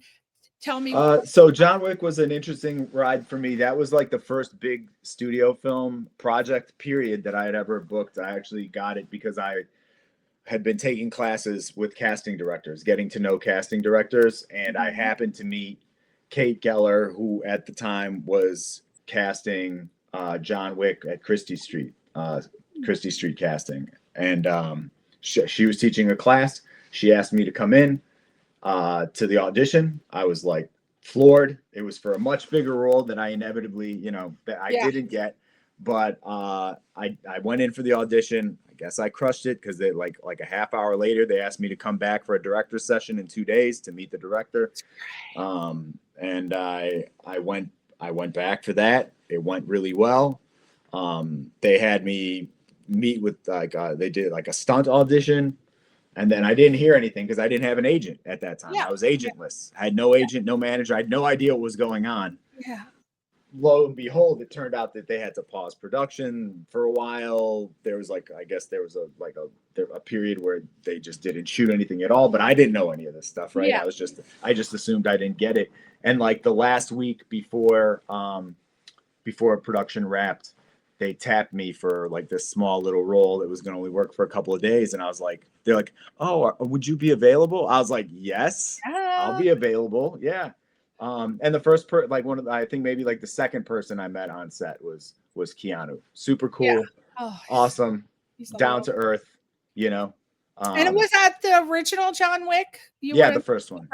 Speaker 2: tell me.
Speaker 3: So John Wick was an interesting ride for me. That was like the first big studio film project period that I had ever booked. I actually got it because I had been taking classes with casting directors, getting to know casting directors. And I happened to meet Kate Geller, who at the time was casting John Wick at Christie Street casting. And she was teaching a class. She asked me to come in to the audition. I was like floored. It was for a much bigger role than I inevitably, that I didn't get. But I went in for the audition. I guess I crushed it because they like a half hour later, they asked me to come back for a director's session in 2 days to meet the director. And I went back for that. It went really well. They had me meet with they did like a stunt audition. And then I didn't hear anything because I didn't have an agent at that time. I was agentless. I had no agent, no manager. I had no idea what was going on.
Speaker 2: Yeah.
Speaker 3: Lo and behold, it turned out that they had to pause production for a while. There was a period where they just didn't shoot anything at all. But I didn't know any of this stuff, right?
Speaker 2: Yeah.
Speaker 3: I just assumed I didn't get it. And like the last week before production wrapped, they tapped me for like this small little role that was going to only work for a couple of days. And I was like, they're like, oh, would you be available? I was like, yes, I'll be available. Yeah. And the first I think maybe like the second person I met on set was Keanu. Super cool. Yeah. Awesome. Down to earth,
Speaker 2: and it was at the original John Wick?
Speaker 3: The first one.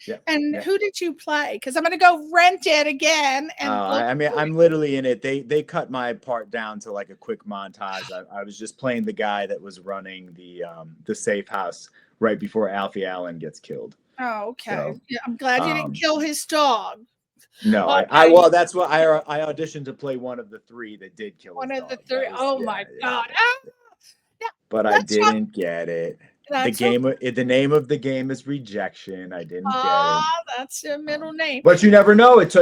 Speaker 2: Yep. And who did you play? Because I'm going to go rent it again. And
Speaker 3: I'm literally in it. They cut my part down to like a quick montage. I was just playing the guy that was running the safe house right before Alfie Allen gets killed.
Speaker 2: Oh, okay. So, I'm glad you didn't kill his dog.
Speaker 3: No,
Speaker 2: okay.
Speaker 3: That's what I auditioned to play one of the three that did kill
Speaker 2: one
Speaker 3: his
Speaker 2: of
Speaker 3: dog.
Speaker 2: The three. God.
Speaker 3: Yeah. But I didn't get it. The name of the game is Rejection. I didn't get it.
Speaker 2: That's the middle name.
Speaker 3: But you never know. It's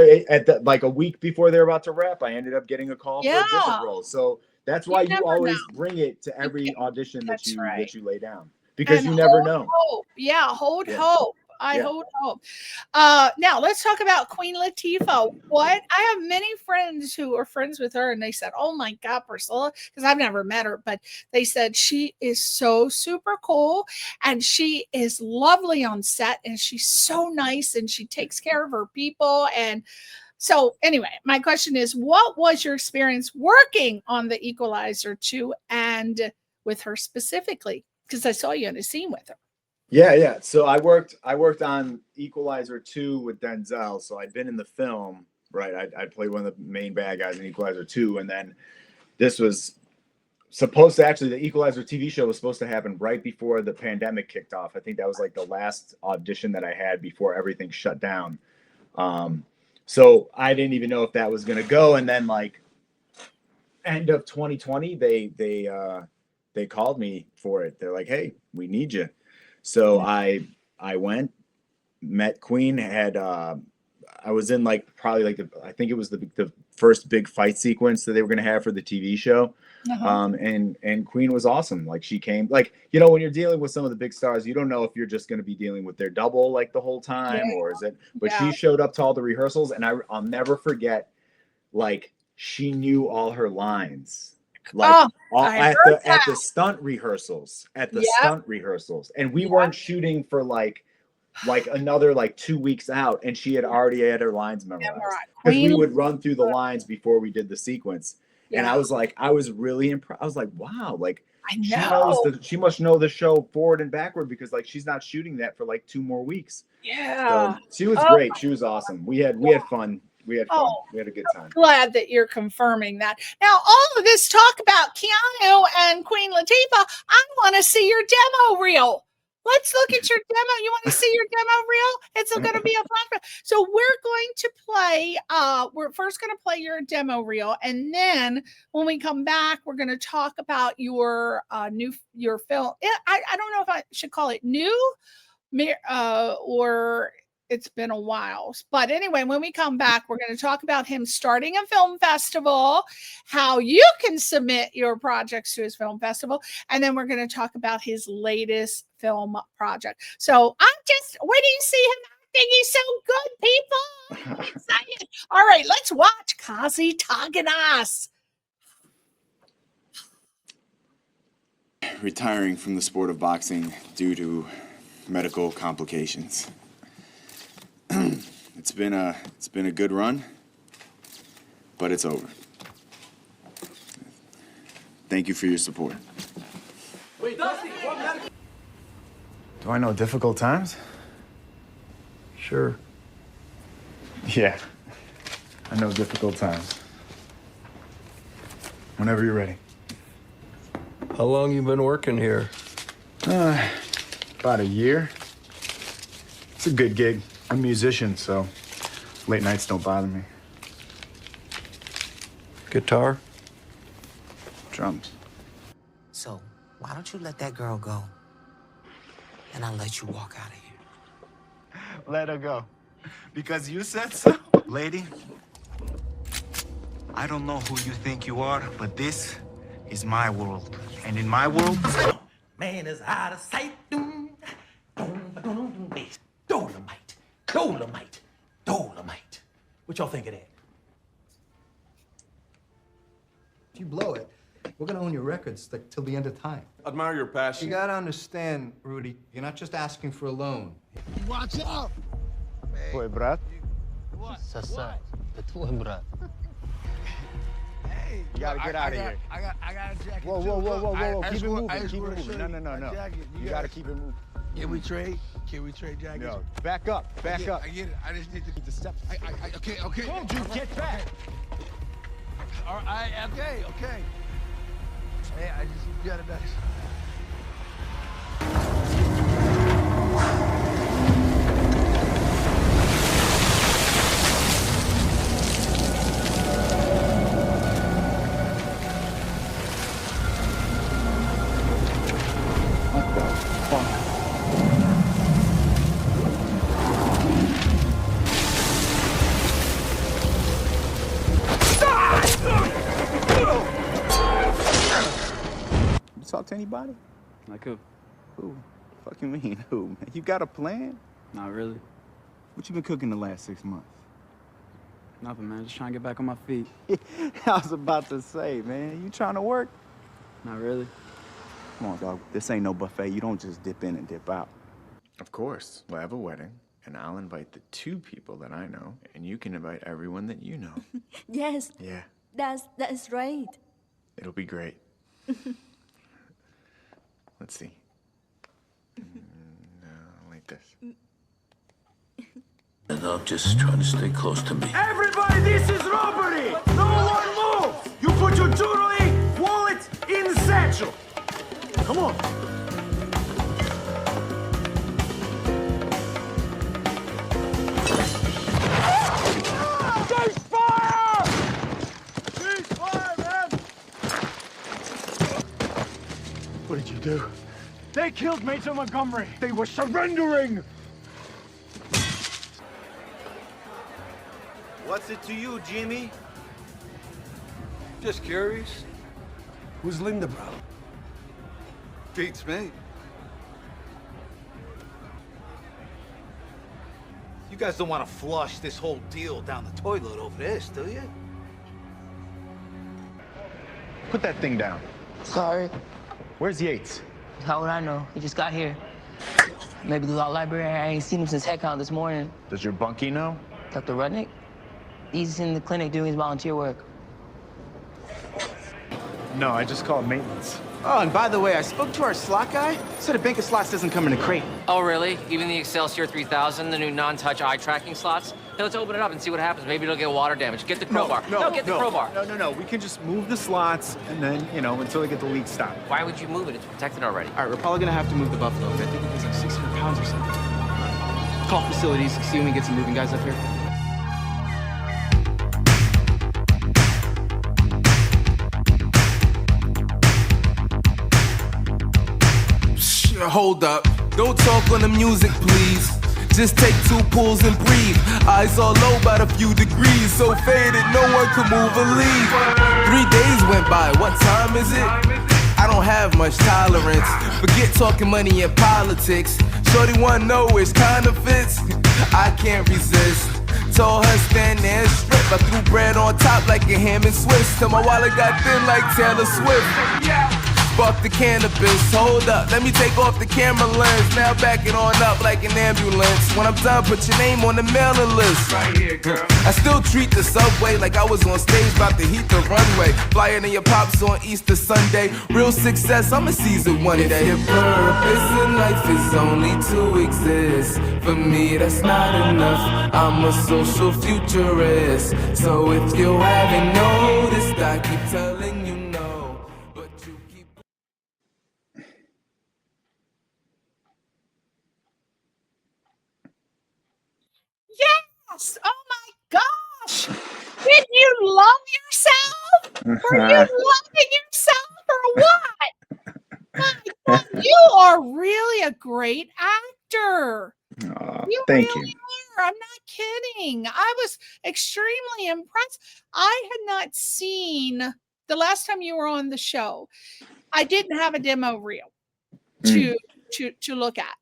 Speaker 3: like a week before they're about to wrap, I ended up getting a call for a different role. So that's why you always bring it to every audition that you lay down, because you never know.
Speaker 2: Hope. Yeah, hold hope. I hold hope. Now let's talk about Queen Latifah. I have many friends who are friends with her, and they said, "Oh my God, Priscilla," because I've never met her, but they said she is so super cool, and she is lovely on set, and she's so nice, and she takes care of her people. And so, anyway, my question is, what was your experience working on The Equalizer 2 and with her specifically? Because I saw you in a scene with her.
Speaker 3: Yeah. So I worked on Equalizer 2 with Denzel. So I'd been in the film, right? I played one of the main bad guys in Equalizer 2, and then this was supposed to actually, the Equalizer TV show was supposed to happen right before the pandemic kicked off. I think that was like the last audition that I had before everything shut down. So I didn't even know if that was gonna go, and then like end of 2020, they called me for it. They're like, "Hey, we need you." So I went, met Queen, had I was in like probably like I think it was the first big fight sequence that they were gonna have for the TV show. And Queen was awesome. Like she came, like, you know, when you're dealing with some of the big stars, you don't know if you're just going to be dealing with their double like the whole time, or is it, but she showed up to all the rehearsals, and I'll never forget, like, she knew all her lines, like at the stunt rehearsals, and we weren't shooting for like another like 2 weeks out, and she had already had her lines memorized, because we would run through the lines before we did the sequence. And I was like, I was really impressed. I was like, wow, like she must know the show forward and backward, because like she's not shooting that for like 2 more weeks. So she was great. She was awesome. We had fun. We had fun. We had a good time.
Speaker 2: Glad that you're confirming that. Now, all of this talk about Keanu and Queen Latifah, I want to see your demo reel. Let's look at your demo. You want to see your demo reel? It's going to be a fun. So we're going to play. We're first going to play your demo reel, and then when we come back, we're going to talk about your your film. I don't know if I should call it new, or it's been a while. But anyway, when we come back, we're going to talk about him starting a film festival, how you can submit your projects to his film festival, and then we're going to talk about his latest film project. So I'm just waiting to see him acting. He's so good, people. Excited. All right, let's watch Kazy Tauginas.
Speaker 4: Retiring from the sport of boxing due to medical complications. It's been a good run, but it's over. Thank you for your support.
Speaker 5: Wait, Dusty, what medical?
Speaker 4: Do I know difficult times?
Speaker 5: Sure.
Speaker 4: Yeah, I know difficult times. Whenever you're ready.
Speaker 5: How long you been working here?
Speaker 4: About a year. It's a good gig. I'm a musician, so late nights don't bother me.
Speaker 5: Guitar?
Speaker 4: Drums.
Speaker 6: So, why don't you let that girl go? And I'll let you walk out of here.
Speaker 4: Let her go. Because you said so.
Speaker 7: Lady, I don't know who you think you are, but this is my world. And in my world,
Speaker 8: man is out of sight. Dolomite. What y'all think of that?
Speaker 9: If you blow it, we're gonna own your records like till the end of time.
Speaker 10: Admire your passion.
Speaker 9: You gotta understand, Rudy, you're not just asking for a loan.
Speaker 8: Watch out!
Speaker 4: Твой брат?
Speaker 9: Sasa, the twin brother.
Speaker 8: Hey,
Speaker 4: You gotta get out of here.
Speaker 8: I got a jacket.
Speaker 4: Whoa. Keep it moving. No. You gotta keep it moving.
Speaker 8: Can we trade? Jackets?
Speaker 4: No, back up.
Speaker 8: I get it. I just need to
Speaker 4: The steps.
Speaker 8: Okay.
Speaker 4: Told you, get back.
Speaker 8: All right, okay. Hey, I just got it nice.
Speaker 4: What the fuck? You talk to anybody?
Speaker 11: Like who?
Speaker 4: Who? Fuck you mean, who? Man? You got a plan?
Speaker 11: Not really.
Speaker 4: What you been cooking the last 6 months?
Speaker 11: Nothing, man. Just trying to get back on my feet.
Speaker 4: I was about to say, man, you trying to work?
Speaker 11: Not really.
Speaker 4: Come on, dog. This ain't no buffet. You don't just dip in and dip out. Of course, we'll have a wedding, and I'll invite the 2 people that I know, and you can invite everyone that you know.
Speaker 12: Yes.
Speaker 4: Yeah,
Speaker 12: That's right.
Speaker 4: it'll be great. Let's see. No, like this.
Speaker 10: And I'm just trying to stay close to me.
Speaker 7: Everybody, this is robbery! No one moves! You put your jewelry, wallet in the satchel. Come on. Ceasefire! Ceasefire, man! What did you do? They killed Major Montgomery. They were surrendering.
Speaker 8: What's it to you, Jimmy? Just curious. Who's Linda, bro? Beats me. You guys don't want to flush this whole deal down the toilet over this, do you?
Speaker 4: Put that thing down.
Speaker 6: Sorry.
Speaker 4: Where's Yates?
Speaker 6: How would I know? He just got here. Maybe the law library. I ain't seen him since head count this morning.
Speaker 4: Does your bunkie know?
Speaker 6: Dr. Rudnick? He's in the clinic doing his volunteer work.
Speaker 4: No, I just called maintenance.
Speaker 13: Oh, and by the way, I spoke to our slot guy. Said a bank of slots doesn't come in a crate.
Speaker 14: Oh, really? Even the Excelsior 3000, the new non-touch eye tracking slots? Hey, let's open it up and see what happens. Maybe it'll get water damage. Get the crowbar. Get the crowbar.
Speaker 4: No. We can just move the slots and then, until we get the leak stopped.
Speaker 14: Why would you move it? It's protected already.
Speaker 13: All right, we're probably gonna have to move the Buffalo. I think it weighs like 600 pounds or something. Call facilities, see when we get some moving guys up here.
Speaker 15: Hold up, don't talk on the music, please. Just take 2 pulls and breathe. Eyes all low about a few degrees, so faded no one could move or leave. 3 days went by, what time is it? I don't have much tolerance. Forget talking money and politics. Shorty wanna know which kind of fits. I can't resist. Told her stand there strip. I threw bread on top like a ham and Swiss. Till my wallet got thin like Taylor Swift. Fuck the cannabis, hold up, let me take off the camera lens. Now back it on up like an ambulance. When I'm done, put your name on the mailing list. Right here, girl. I still treat the subway like I was on stage about to heat the runway. Flyer than your pops on Easter Sunday. Real success, I'ma seize it one day. If your purpose in life is only to exist, for me that's not enough. I'm a social futurist. So if you haven't noticed, I keep telling you no.
Speaker 2: Yes! Oh my gosh! Did you love yourself? Were you loving yourself or what? My God, you are really a great actor.
Speaker 3: Thank you.
Speaker 2: Are. I'm not kidding. I was extremely impressed. I had not seen the last time you were on the show. I didn't have a demo reel to look at.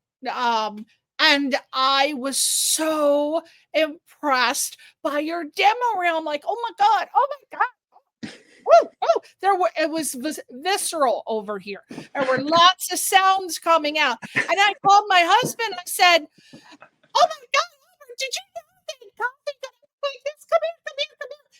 Speaker 2: And I was so impressed by your demo reel. I'm like, oh my God. It was visceral over here. There were lots of sounds coming out. And I called my husband. I said, oh my God, did you know that Kazzy like this? Come here.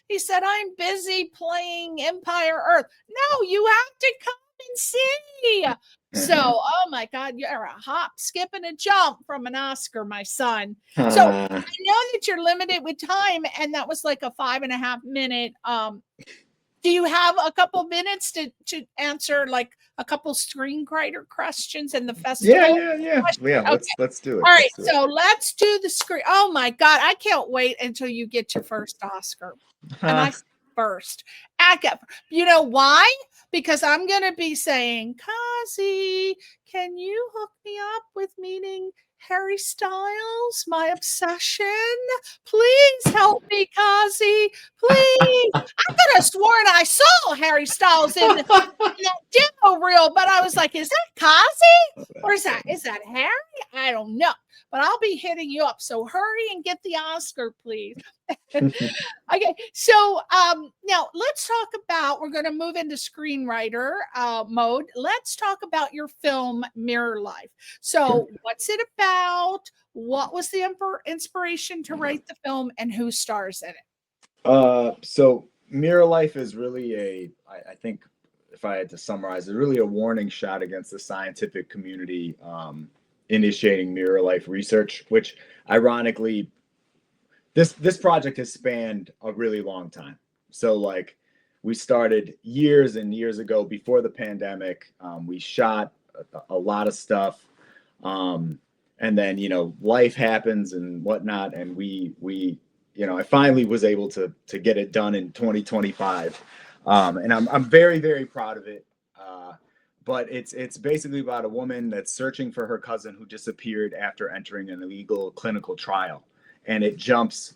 Speaker 2: He said, I'm busy playing Empire Earth. No, you have to come and see. So, oh my God, you're a hop, skip, and a jump from an Oscar, my son. So I know that you're limited with time, and that was like a 5.5 minute. Do you have a couple minutes to answer like a couple screenwriter questions in the festival?
Speaker 3: Yeah. Okay. Let's do it.
Speaker 2: All right, let's do the screen. Oh my God, I can't wait until you get your first Oscar. And I first. You know why? Because I'm going to be saying, Kazzy, can you hook me up with meeting Harry Styles, my obsession? Please help me, Kazzy. Please. I could have sworn I saw Harry Styles in that demo reel, but I was like, is that Kazzy? Or is that Harry? I don't know. But I'll be hitting you up. So hurry and get the Oscar, please. Okay. So now let's talk about, we're going to move into screenwriter mode. Let's talk about your film, Mirror Life. So what's it about? What was the inspiration to write the film, and who stars in it?
Speaker 3: So Mirror Life is really I think if I had to summarize, it's really a warning shot against the scientific community initiating mirror life research, which ironically this project has spanned a really long time. So like we started years and years ago before the pandemic. We shot a lot of stuff. And then, you know, life happens and whatnot. And we, you know, I finally was able to get it done in 2025. And I'm very, very proud of it. But it's basically about a woman that's searching for her cousin who disappeared after entering an illegal clinical trial. And it jumps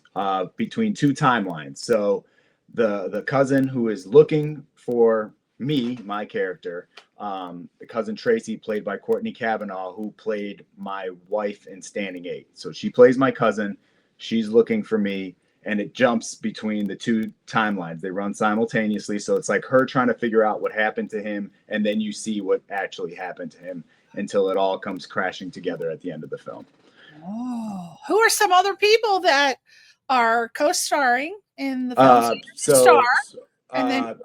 Speaker 3: between two timelines. So the cousin who is looking for me, my character, the cousin Tracy, played by Courtney Cavanaugh, who played my wife in Standing 8. So she plays my cousin. She's looking for me. And it jumps between the two timelines. They run simultaneously. So it's like her trying to figure out what happened to him. And then you see what actually happened to him until it all comes crashing together at the end of the film.
Speaker 2: Oh, who are some other people that are co-starring in the film?
Speaker 3: I mean,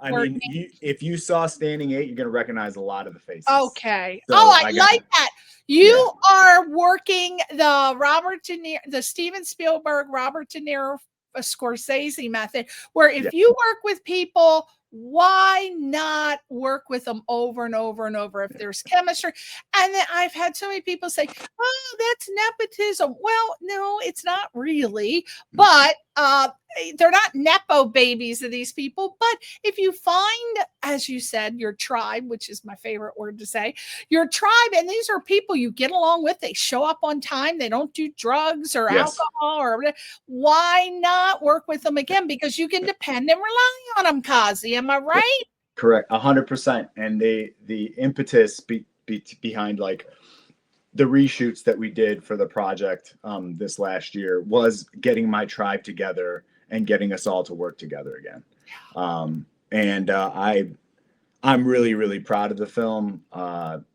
Speaker 3: if you saw Standing 8, you're going to recognize a lot of the faces.
Speaker 2: Okay.
Speaker 3: So
Speaker 2: I like that. You are working the Steven Spielberg, Robert De Niro, Scorsese method, where if you work with people, why not work with them over and over and over if there's chemistry? And then I've had so many people say, oh, that's nepotism. Well, no, it's not really, but they're not nepo babies of these people. But if you find, as you said, your tribe, which is my favorite word to say, your tribe, and these are people you get along with, they show up on time, they don't do drugs or alcohol or whatever, why not work with them again? Because you can depend and rely on them, Kazzy. Am I right?
Speaker 3: Correct. 100%. And the impetus behind like the reshoots that we did for the project this last year was getting my tribe together and getting us all to work together again. I'm really, really proud of the film,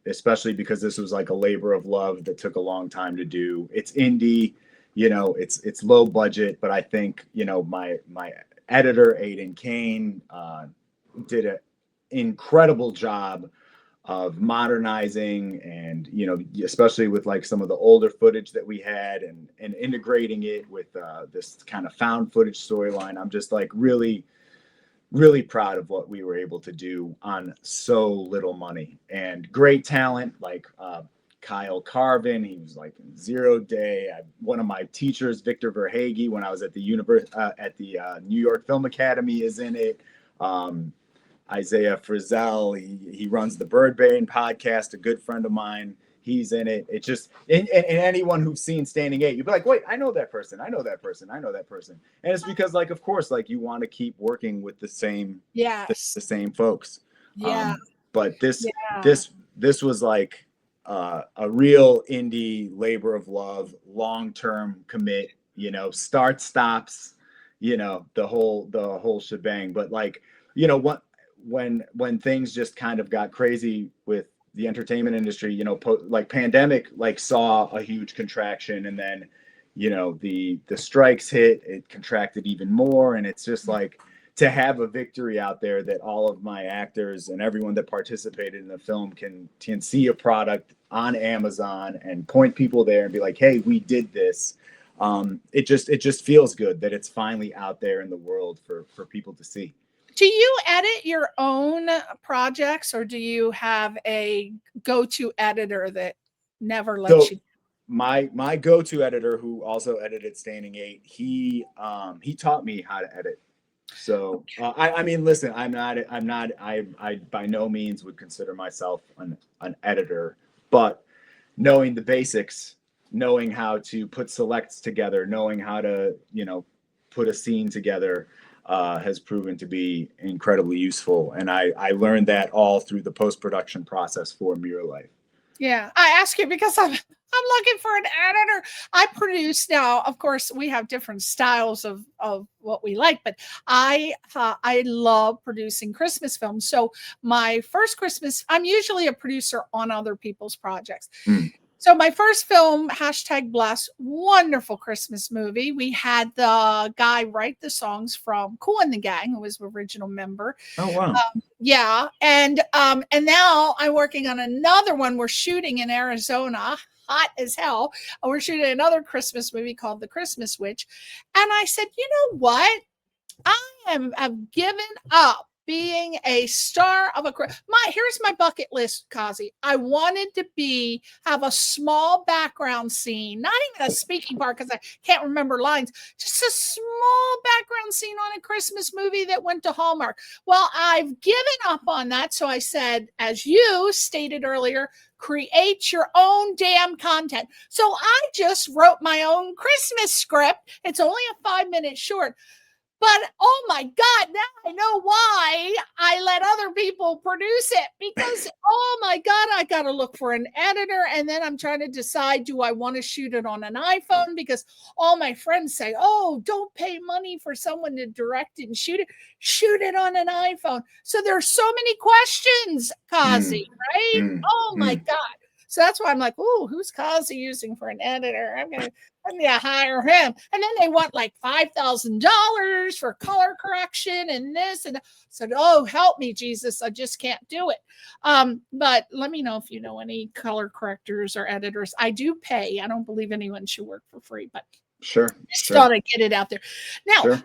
Speaker 3: especially because this was like a labor of love that took a long time to do. It's indie, you know, it's low budget, but I think, you know, my editor, Aidan Kane, did an incredible job of modernizing and, you know, especially with like some of the older footage that we had and integrating it with this kind of found footage storyline. I'm just like really, really proud of what we were able to do on so little money and great talent like Kyle Carvin. He was like in 0 Day. One of my teachers, Victor Verhage, when I was at the New York Film Academy, is in it. Isaiah Frizzell, he runs the Birdbane podcast, a good friend of mine. He's in it. It's just, and anyone who's seen Standing 8, you'd be like, wait, I know that person. I know that person. I know that person. And it's because, like, of course, like you want to keep working with the same, the same folks.
Speaker 2: Yeah.
Speaker 3: But this was like a real indie labor of love, long-term commit, you know, start stops, you know, the whole shebang. But like, you know, when things just kind of got crazy with the entertainment industry, you know, like pandemic, like saw a huge contraction, and then, you know, the strikes hit, it contracted even more. And it's just like to have a victory out there that all of my actors and everyone that participated in the film can see a product on Amazon and point people there and be like, hey, we did this. It just feels good that it's finally out there in the world for people to see.
Speaker 2: Do you edit your own projects, or do you have a go-to editor that never lets you?
Speaker 3: My go-to editor, who also edited Standing 8, he taught me how to edit. So I mean, listen, I by no means would consider myself an editor, but knowing the basics, knowing how to put selects together, knowing how to, you know, put a scene together, has proven to be incredibly useful. And I learned that all through the post-production process for Mirror Life.
Speaker 2: Yeah, I ask you because I'm looking for an editor. I produce now. Of course, we have different styles of what we like, but I love producing Christmas films. So my first Christmas, I'm usually a producer on other people's projects. So my first film, #Bless, wonderful Christmas movie. We had the guy write the songs from Kool and the Gang, who was the original member.
Speaker 3: Oh, wow.
Speaker 2: Yeah. And now I'm working on another one. We're shooting in Arizona. hot as hell. We're shooting another Christmas movie called The Christmas Witch. And I said, you know what? I've given up being a star of here's my bucket list, Kazzy. I wanted to have a small background scene, not even a speaking part because I can't remember lines, just a small background scene on a Christmas movie that went to Hallmark. Well, I've given up on that. So I said, as you stated earlier, create your own damn content. So I just wrote my own Christmas script. It's only a 5-minute short. But oh my God, now I know why I let other people produce it, because oh my God, I got to look for an editor. And then I'm trying to decide, do I want to shoot it on an iPhone? Because all my friends say, oh, don't pay money for someone to direct it and shoot it on an iPhone. So there's so many questions, Kazzy, right? Oh my God. So that's why I'm like, oh, who's Kazzy using for an editor? I'm going to hire him. And then they want like $5,000 for color correction and this. And I said, oh, help me, Jesus. I just can't do it. But let me know if you know any color correctors or editors. I do pay. I don't believe anyone should work for free, but
Speaker 3: sure.
Speaker 2: Just thought I'd get it out there. Now,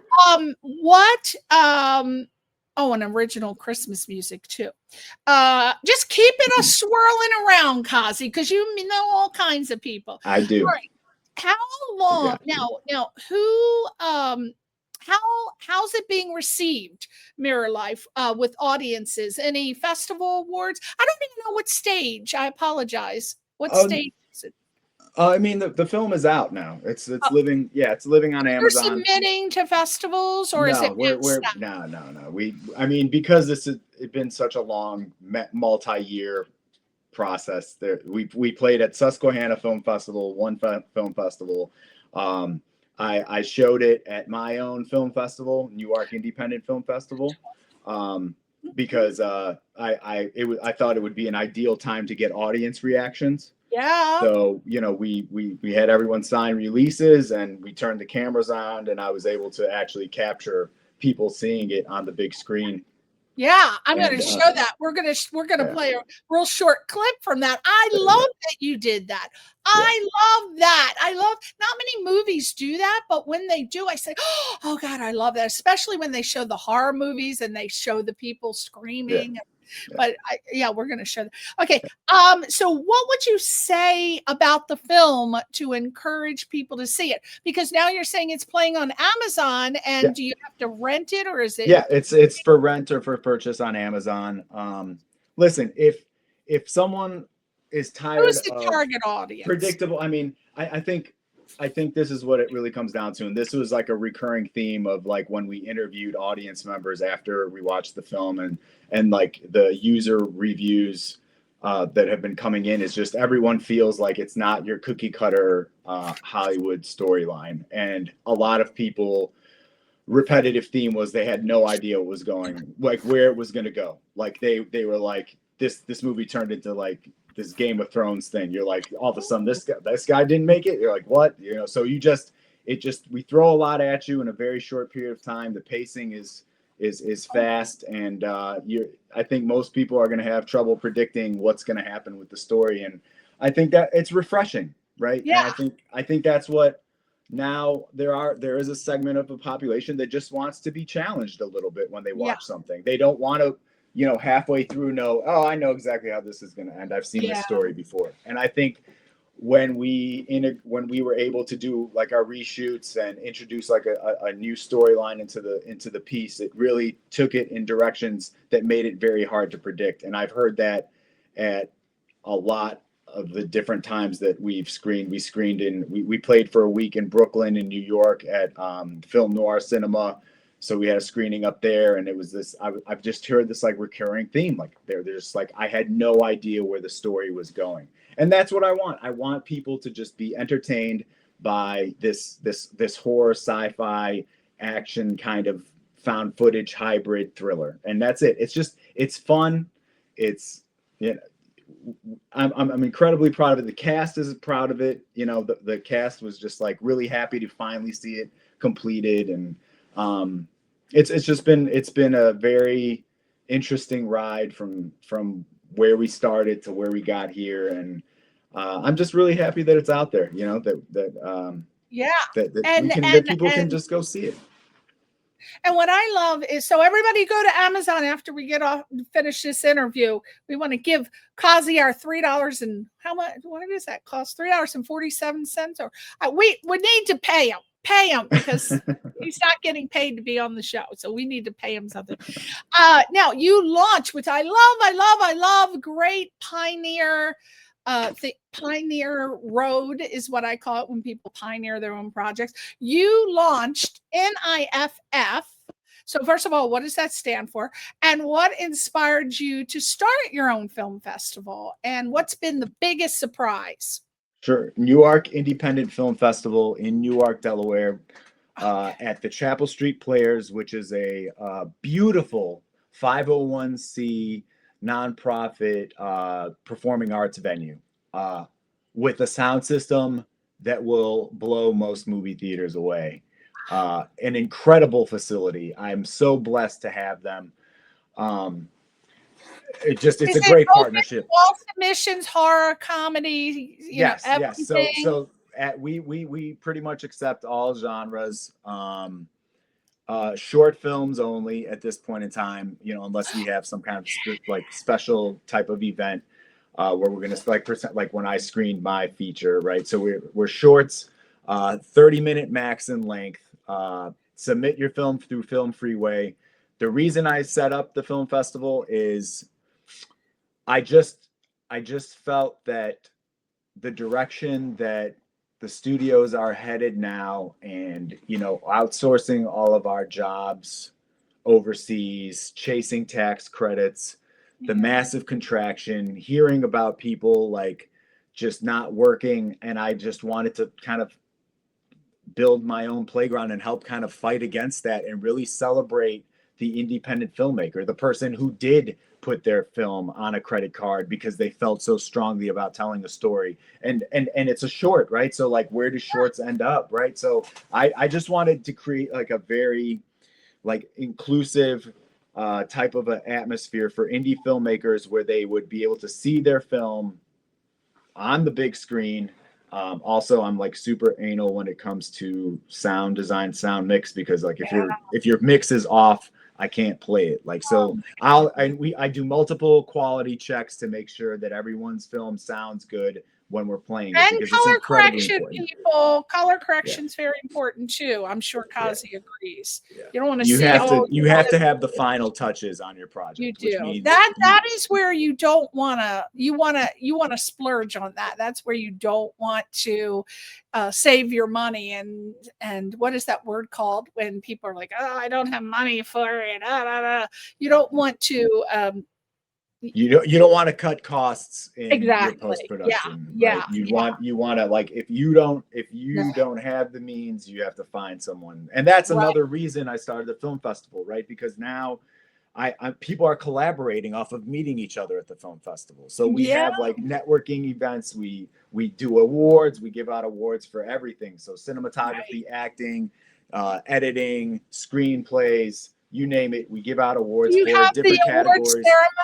Speaker 2: an original Christmas music too. Just keeping us swirling around, Kazzy, because you know all kinds of people.
Speaker 3: I do.
Speaker 2: All right. How long now? Who? How's it being received? Mirror Life with audiences? Any festival awards? I don't even know what stage. I apologize. What stage is it?
Speaker 3: I mean, the film is out now. It's living. Yeah, it's living on Amazon.
Speaker 2: You're submitting to festivals, or is it?
Speaker 3: No. Because it's been such a long multi-year process. We played at Susquehanna Film Festival, one film festival. I showed it at my own film festival, New York Independent Film Festival, because I thought it would be an ideal time to get audience reactions.
Speaker 2: Yeah.
Speaker 3: So, we had everyone sign releases and we turned the cameras on, and I was able to actually capture people seeing it on the big screen.
Speaker 2: Yeah, I'm going to show that. We're going to play a real short clip from that. I love that you did that. I love that. Not many movies do that, but when they do, I say, oh God, I love that. Especially when they show the horror movies and they show the people screaming. But we're going to show that. Okay. So what would you say about the film to encourage people to see it? Because now you're saying it's playing on Amazon, and do you have to rent it, or is it?
Speaker 3: Yeah, it's for rent or for purchase on Amazon. Listen, if someone is tired
Speaker 2: Who's the target audience?
Speaker 3: Predictable. I mean, I think this is what it really comes down to. And this was like a recurring theme of like when we interviewed audience members after we watched the film, and like the user reviews that have been coming in is just everyone feels like it's not your cookie cutter Hollywood storyline. And a lot of people, repetitive theme was they had no idea what was going, like where it was going to go. Like they were like, this movie turned into like this Game of Thrones thing. You're like, all of a sudden this guy didn't make it. You're like, what? So we throw a lot at you in a very short period of time. The pacing is fast, and I think most people are going to have trouble predicting what's going to happen with the story. And I think that it's refreshing, right?
Speaker 2: Yeah.
Speaker 3: And I think that's what now there is a segment of the population that just wants to be challenged a little bit when they watch something. They don't want to, halfway through I know exactly how this is going to end. I've seen this story before. And I think when we were able to do like our reshoots and introduce like a new storyline into the piece, it really took it in directions that made it very hard to predict. And I've heard that at a lot of the different times that we've screened. We played for a week in Brooklyn and New York at Film Noir Cinema. So we had a screening up there, and it was this, I've just heard this like recurring theme. Like there's like, I had no idea where the story was going. And that's what I want. I want people to just be entertained by this horror, sci-fi, action kind of found footage hybrid thriller. And that's it. It's fun. I'm incredibly proud of it. The cast is proud of it. The cast was just like really happy to finally see it completed. And it's been a very interesting ride from where we started to where we got here. And I'm just really happy that it's out there, you know, that people can just go see it.
Speaker 2: And what I love is, so everybody go to Amazon after we finish this interview. We want to give Kazzy our $3 and how much? What does that cost? $3.47, or we need to pay him because he's not getting paid to be on the show, so we need to pay him something. Now you launch, which I love. Great pioneer. The pioneer road is what I call it when people pioneer their own projects. You launched NIFF. So first of all, what does that stand for? And what inspired you to start your own film festival? And what's been the biggest surprise?
Speaker 3: Sure. Newark Independent Film Festival in Newark, Delaware, at the Chapel Street Players, which is a beautiful 501c nonprofit performing arts venue with a sound system that will blow most movie theaters away. An incredible facility. I'm so blessed to have them. It's a great partnership.
Speaker 2: All submissions, horror, comedy,
Speaker 3: yes. So we pretty much accept all genres. Short films only at this point in time, unless we have some kind of special type of event where we're going to like when I screened my feature, right? So we're shorts, 30-minute max in length. Submit your film through Film Freeway. The reason I set up the film festival is I just felt that the direction that the studios are headed now, and outsourcing all of our jobs overseas, chasing tax credits, the massive contraction, hearing about people like just not working, and I just wanted to kind of build my own playground and help kind of fight against that and really celebrate the independent filmmaker, the person who did put their film on a credit card because they felt so strongly about telling a story. And it's a short, right? So like, where do shorts end up, right? So I just wanted to create like a very inclusive type of an atmosphere for indie filmmakers where they would be able to see their film on the big screen. Also, I'm like super anal when it comes to sound design, sound mix, because like if your mix is off, I can't play it. Like, so I do multiple quality checks to make sure that everyone's film sounds good when we're playing it.
Speaker 2: And color correction, people. Color correction is very important too. I'm sure Kazzy agrees. Yeah. You don't want to see.
Speaker 3: You have to have the final touches on your project.
Speaker 2: You do. That is where you don't want to. You want to splurge on that. That's where you don't want to save your money. And what is that word called when people are like, oh, I don't have money for it. You don't want to.
Speaker 3: You don't want to cut costs in your
Speaker 2: Right?
Speaker 3: post-production. You want to, like, if you don't have the means, you have to find someone. And that's another reason I started the film festival, right? Because now people are collaborating off of meeting each other at the film festival. So we have like networking events, we do awards, we give out awards for everything. So cinematography, acting, editing, screenplays, you name it, we give out awards for different categories.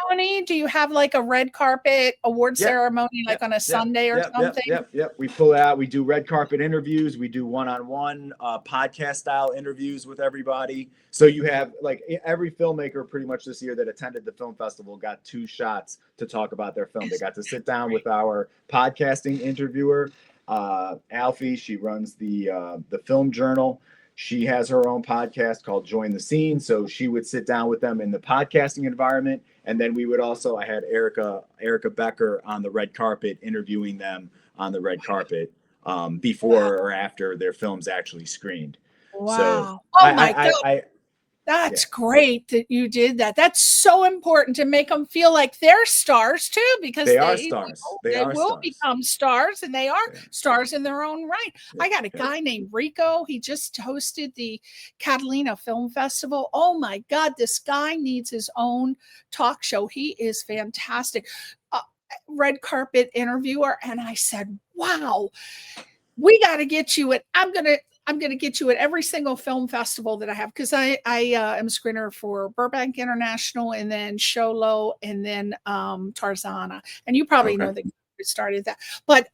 Speaker 2: Ceremony? Do you have like a red carpet award ceremony, like on a Sunday or something?
Speaker 3: Yep. We pull out, we do red carpet interviews, we do one-on-one podcast style interviews with everybody. So you have like every filmmaker pretty much this year that attended the film festival got 2 shots to talk about their film. They got to sit down with our podcasting interviewer, Alfie. She runs the Film Journal. She has her own podcast called Join the Scene. So she would sit down with them in the podcasting environment. And then we would also, I had Erica Becker on the red carpet, interviewing them on the red carpet before or after their films actually screened.
Speaker 2: Wow.
Speaker 3: So
Speaker 2: my God. That's great that you did that. That's so important to make them feel like they're stars too, because
Speaker 3: they are stars.
Speaker 2: They will become stars, and they are stars in their own right. Yeah. I got a guy named Rico. He just hosted the Catalina Film Festival. Oh my God, this guy needs his own talk show. He is fantastic. Red carpet interviewer. And I said, wow, we got to get you at, I'm going to get you at every single film festival that I have, because I am a screener for Burbank International, and then Sholo, and then Tarzana. And you probably know started that. But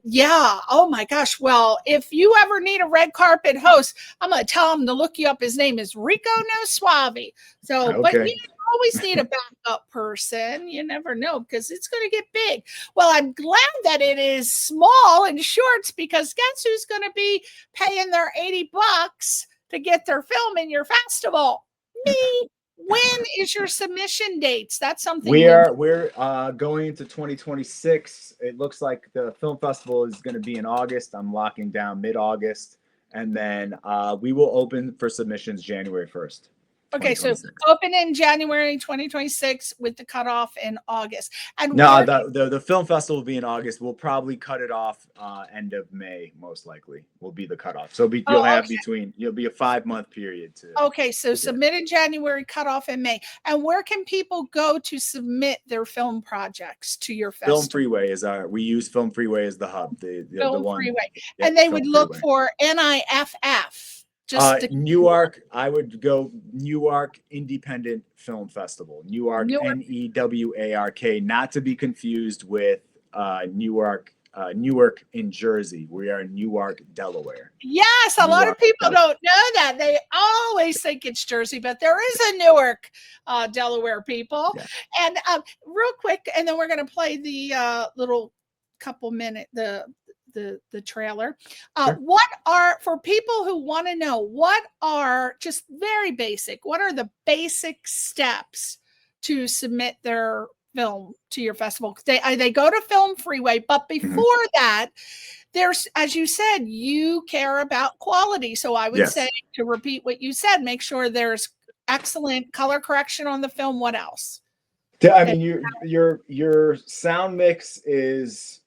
Speaker 2: yeah, oh my gosh. Well, if you ever need a red carpet host, I'm gonna tell him to look you up. His name is Rico No Suave. So, but you always need a backup person. You never know because it's going to get big. Well, I'm glad that it is small and shorts because guess who's going to be paying their $80 to get their film in your festival? Me. When is your submission dates? That's something
Speaker 3: we're going into 2026. It looks like the film festival is going to be in August. I'm locking down mid-August, and then we will open for submissions January 1st.
Speaker 2: Okay, so open in January 2026 with the cutoff in August. And
Speaker 3: no, the film festival will be in August. We'll probably cut it off end of May, most likely. Will be the cutoff. So you'll be a 5-month period to.
Speaker 2: Okay, so submit in January, cutoff in May. And where can people go to submit their film projects to your festival?
Speaker 3: Film Freeway we use Film Freeway as the hub. The one.
Speaker 2: Freeway. And they would look for NIFF.
Speaker 3: Newark, I would go Newark Independent Film Festival. Newark, Newark, not to be confused with Newark in Jersey. We are in Newark, Delaware.
Speaker 2: Yes, a lot of people don't know that. They always think it's Jersey, but there is a Newark, Delaware, people. Yeah. And real quick, and then we're going to play the little couple minute the trailer. Sure. What are, for people who want to know, what are just very basic, what are the basic steps to submit their film to your festival? They go to Film Freeway, but before that, there's, as you said, you care about quality. So I would say, to repeat what you said, make sure there's excellent color correction on the film. What else?
Speaker 3: I mean, your sound mix is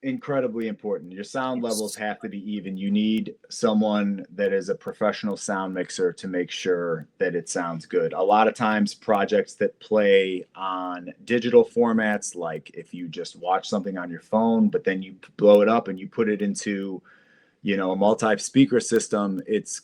Speaker 3: incredibly important. Your sound levels have to be even. You need someone that is a professional sound mixer to make sure that it sounds good. A lot of times projects that play on digital formats, like if you just watch something on your phone, but then you blow it up and you put it into, a multi-speaker system, it's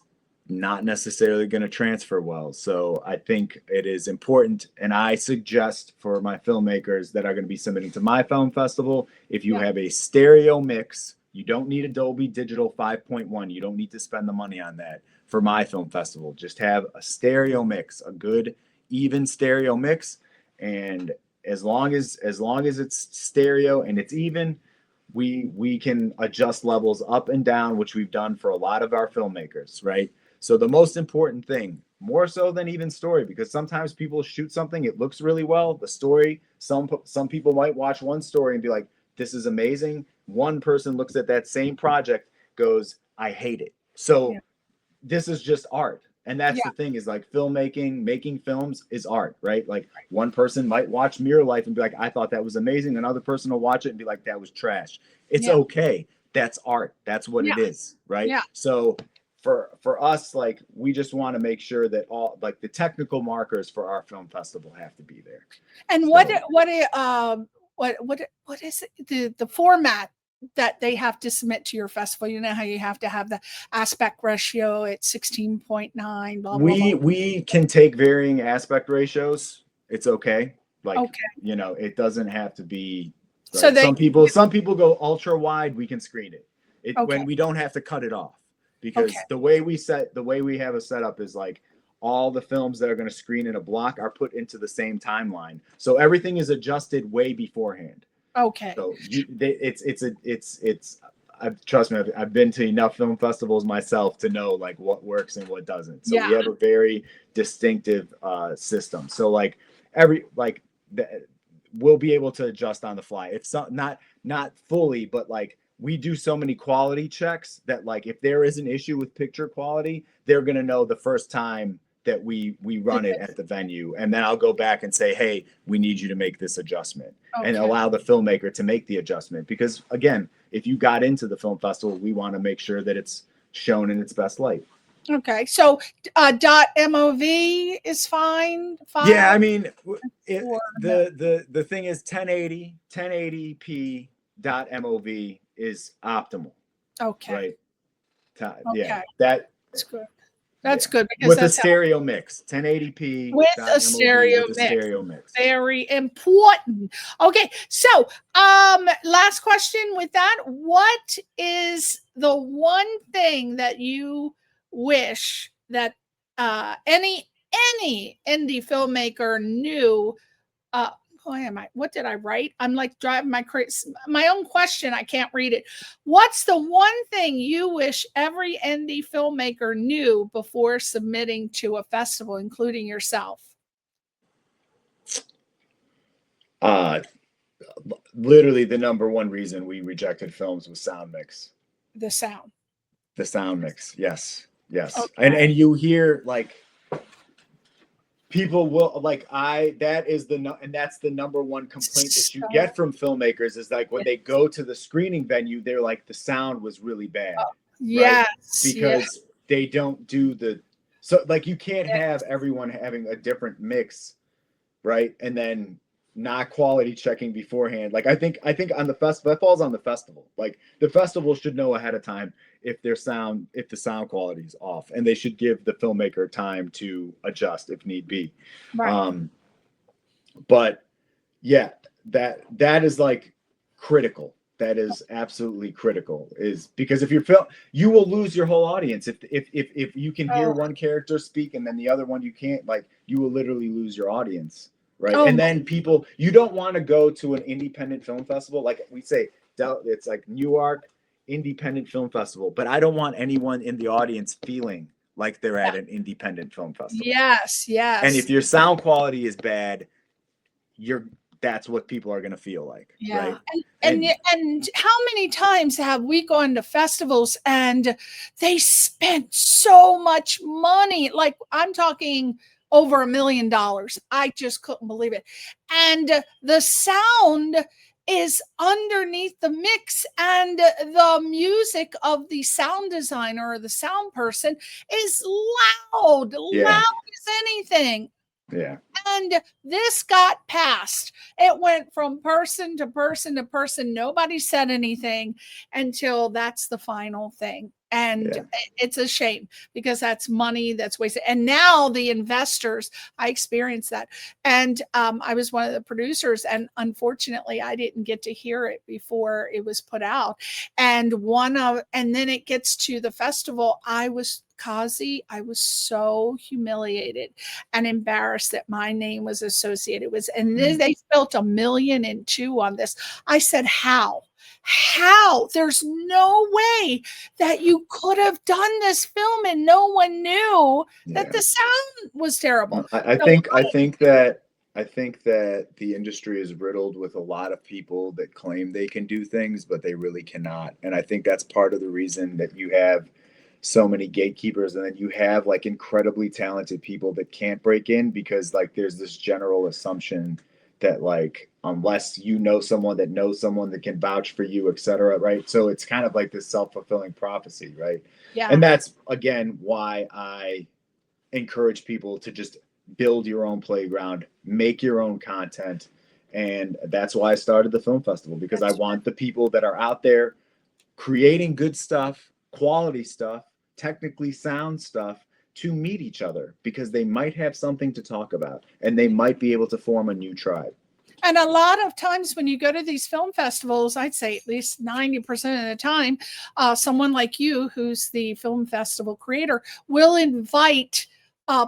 Speaker 3: not necessarily going to transfer well. So I think it is important, and I suggest for my filmmakers that are going to be submitting to my film festival, if you have a stereo mix, you don't need a Dolby Digital 5.1. You don't need to spend the money on that for my film festival. Just have a stereo mix, a good, even stereo mix. And as long as it's stereo and it's even, we can adjust levels up and down, which we've done for a lot of our filmmakers, right? So the most important thing, more so than even story, because sometimes people shoot something, it looks really well. The story, some people might watch one story and be like, this is amazing. One person looks at that same project, goes, I hate it. So this is just art. And that's the thing, is like filmmaking, making films is art, right? Like one person might watch Mirror Life and be like, I thought that was amazing. Another person will watch it and be like, that was trash. It's okay. That's art. That's what it is, right? Yeah. So for us, like, we just want to make sure that all, like, the technical markers for our film festival have to be there.
Speaker 2: And so, what is it, the format that they have to submit to your festival? You know how you have to have the aspect ratio at 16.9, blah, blah, blah.
Speaker 3: We can take varying aspect ratios. It's okay. Like, it doesn't have to be. Like, so some people go ultra wide. We can screen it. When we don't have to cut it off. Because the way we have a setup is like all the films that are going to screen in a block are put into the same timeline. So everything is adjusted way beforehand.
Speaker 2: Okay.
Speaker 3: So trust me, I've been to enough film festivals myself to know like what works and what doesn't. So we have a very distinctive system. So we'll be able to adjust on the fly. It's not fully, but like, we do so many quality checks that, like, if there is an issue with picture quality, they're going to know the first time that we run it at the venue. And then I'll go back and say, hey, we need you to make this adjustment and allow the filmmaker to make the adjustment. Because again, if you got into the film festival, we want to make sure that it's shown in its best light.
Speaker 2: Okay. So .mov is fine.
Speaker 3: Yeah. I mean, the thing is 1080p .mov is optimal.
Speaker 2: Okay.
Speaker 3: Right.
Speaker 2: Okay.
Speaker 3: Yeah. That's
Speaker 2: good. That's good because
Speaker 3: with
Speaker 2: that's
Speaker 3: a stereo mix, 1080p
Speaker 2: with a
Speaker 3: MOV
Speaker 2: stereo
Speaker 3: with a
Speaker 2: mix.
Speaker 3: stereo mix.
Speaker 2: Very important. Okay, so last question with that. What is the one thing that you wish that any indie filmmaker knew? What did I write? I'm like driving my own question. I can't read it. What's the one thing you wish every indie filmmaker knew before submitting to a festival, including yourself?
Speaker 3: Literally the number one reason we rejected films was sound mix.
Speaker 2: The sound
Speaker 3: mix. Yes.
Speaker 2: Okay.
Speaker 3: And you hear like people will like that's the number one complaint that you get from filmmakers is like when they go to the screening venue, they're like the sound was really bad.
Speaker 2: Yes.
Speaker 3: Right? Because they don't do so like you can't have everyone having a different mix, right? And then not quality checking beforehand. Like I think on the festival, that falls on the festival. Like the festival should know ahead of time if the sound quality is off, and they should give the filmmaker time to adjust if need be.
Speaker 2: Right.
Speaker 3: But yeah, that is like critical. That is absolutely critical, is because if you will lose your whole audience if you can hear one character speak and then the other one you can't. Like you will literally lose your audience. Right. And then you don't want to go to an independent film festival. Like we say, it's like Newark Independent Film Festival, but I don't want anyone in the audience feeling like they're at an independent film festival.
Speaker 2: Yes.
Speaker 3: And if your sound quality is bad, that's what people are going to feel like.
Speaker 2: Yeah.
Speaker 3: Right?
Speaker 2: And how many times have we gone to festivals and they spent so much money? Like I'm talking over $1 million. I just couldn't believe it. And the sound is underneath the mix, and the music of the sound designer or the sound person is loud as anything.
Speaker 3: Yeah.
Speaker 2: And this got passed. It went from person to person to person. Nobody said anything until that's the final thing. And it's a shame because that's money that's wasted. And now the investors, I experienced that. And I was one of the producers, and unfortunately I didn't get to hear it before it was put out. And then it gets to the festival. Kazzy, I was so humiliated and embarrassed that my name was associated with, and then they spent $1.2 million on this. I said, how? There's no way that you could have done this film and no one knew that the sound was terrible.
Speaker 3: I think that the industry is riddled with a lot of people that claim they can do things, but they really cannot. And I think that's part of the reason that you have so many gatekeepers, and then you have like incredibly talented people that can't break in because like there's this general assumption that like unless you know someone that knows someone that can vouch for you, etc. Right? So it's kind of like this self-fulfilling prophecy, right?
Speaker 2: Yeah.
Speaker 3: And that's again why I encourage people to just build your own playground, make your own content, and that's why I started the film festival, because I want the people that are out there creating good stuff, quality stuff, technically sound stuff, to meet each other, because they might have something to talk about and they might be able to form a new tribe.
Speaker 2: And a lot of times when you go to these film festivals, I'd say at least 90% of the time, someone like you, who's the film festival creator, will invite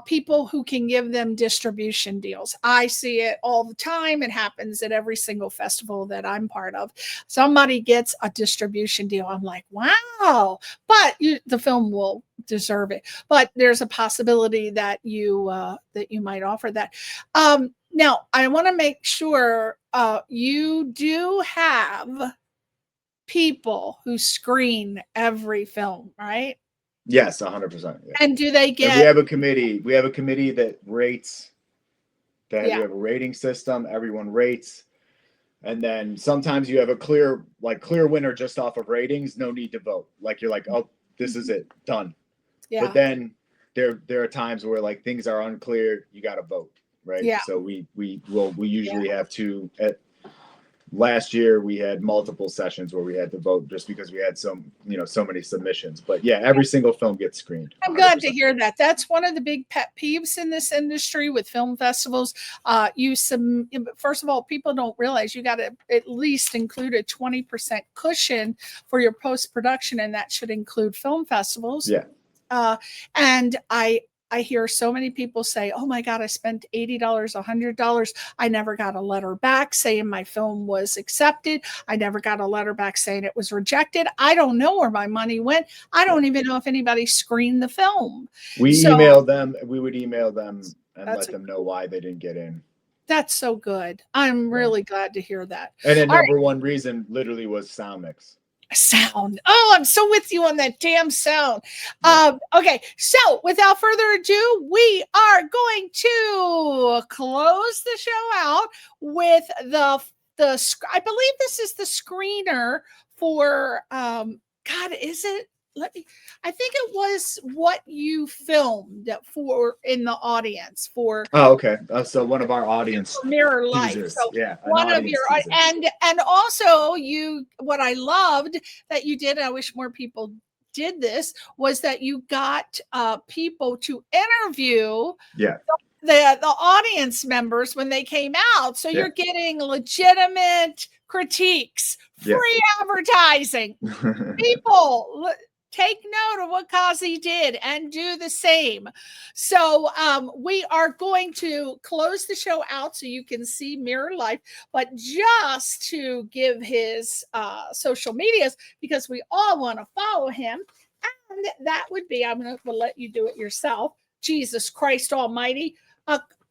Speaker 2: people who can give them distribution deals. I see it all the time. It happens at every single festival that I'm part of. Somebody gets a distribution deal. I'm like, wow, but the film will deserve it. But there's a possibility that you might offer that. Now, I want to make sure you do have people who screen every film, right?
Speaker 3: Yes, 100%. Yeah.
Speaker 2: And do they get?
Speaker 3: And we have a committee. We have a committee that rates. We have a rating system. Everyone rates, and then sometimes you have a clear winner just off of ratings. No need to vote. Like you're like, oh, this is it, done.
Speaker 2: Yeah.
Speaker 3: But then there are times where like things are unclear. You got to vote, right?
Speaker 2: Yeah.
Speaker 3: So we usually have two last year we had multiple sessions where we had to vote just because we had so many submissions. But yeah, every single film gets screened.
Speaker 2: I'm glad to hear that. That's one of the big pet peeves in this industry with film festivals. First of all, people don't realize you got to at least include a 20% cushion for your post-production, and that should include film festivals.
Speaker 3: Yeah.
Speaker 2: And I hear so many people say, oh my God, I spent $80, $100. I never got a letter back saying my film was accepted. I never got a letter back saying it was rejected. I don't know where my money went. I don't even know if anybody screened the film.
Speaker 3: We emailed them. We would email them and let them know why they didn't get in.
Speaker 2: That's so good. I'm really glad to hear that.
Speaker 3: And then number one reason literally was sound mix.
Speaker 2: Sound. Oh, I'm so with you on that damn sound. Okay, so without further ado, we are going to close the show out with the I believe this is the screener for God, is it? I think it was what you filmed for in the audience for.
Speaker 3: Oh, okay. So one of our audience
Speaker 2: Mirror Life.
Speaker 3: teasers.
Speaker 2: So
Speaker 3: yeah,
Speaker 2: one of your and also what I loved that you did. I wish more people did this was that you got people to interview.
Speaker 3: Yeah.
Speaker 2: The audience members when they came out. So you're getting legitimate critiques, free advertising. People take note of what Kazzy did and do the same. So we are going to close the show out so you can see Mirror Life, but just to give his social medias, because we all want to follow him. And that would be, I'm going to let you do it yourself. Jesus Christ Almighty.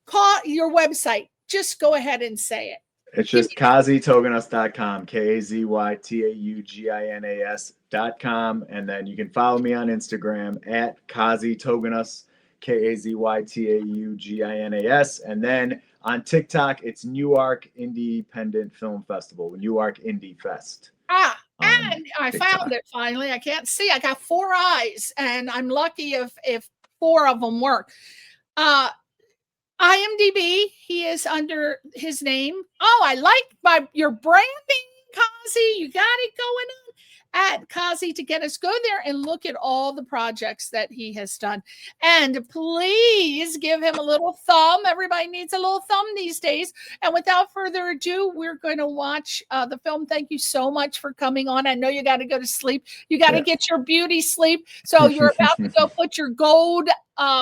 Speaker 2: Call your website. Just go ahead and say it.
Speaker 3: It's just KazyTauginas.com, KazyTauginas.com. And then you can follow me on Instagram at Kazy Tauginas, KazyTauginas. And then on TikTok, it's Newark Independent Film Festival, Newark Indie Fest.
Speaker 2: And I found it finally. I can't see. I got 4 eyes, and I'm lucky if 4 of them work. IMDb, he is under his name. Oh, I like your branding, Kazzy. You got it going on at Kazzy to get us. Go there and look at all the projects that he has done. And please give him a little thumb. Everybody needs a little thumb these days. And without further ado, we're going to watch the film. Thank you so much for coming on. I know you got to go to sleep. You got to get your beauty sleep. So you're about to go put your gold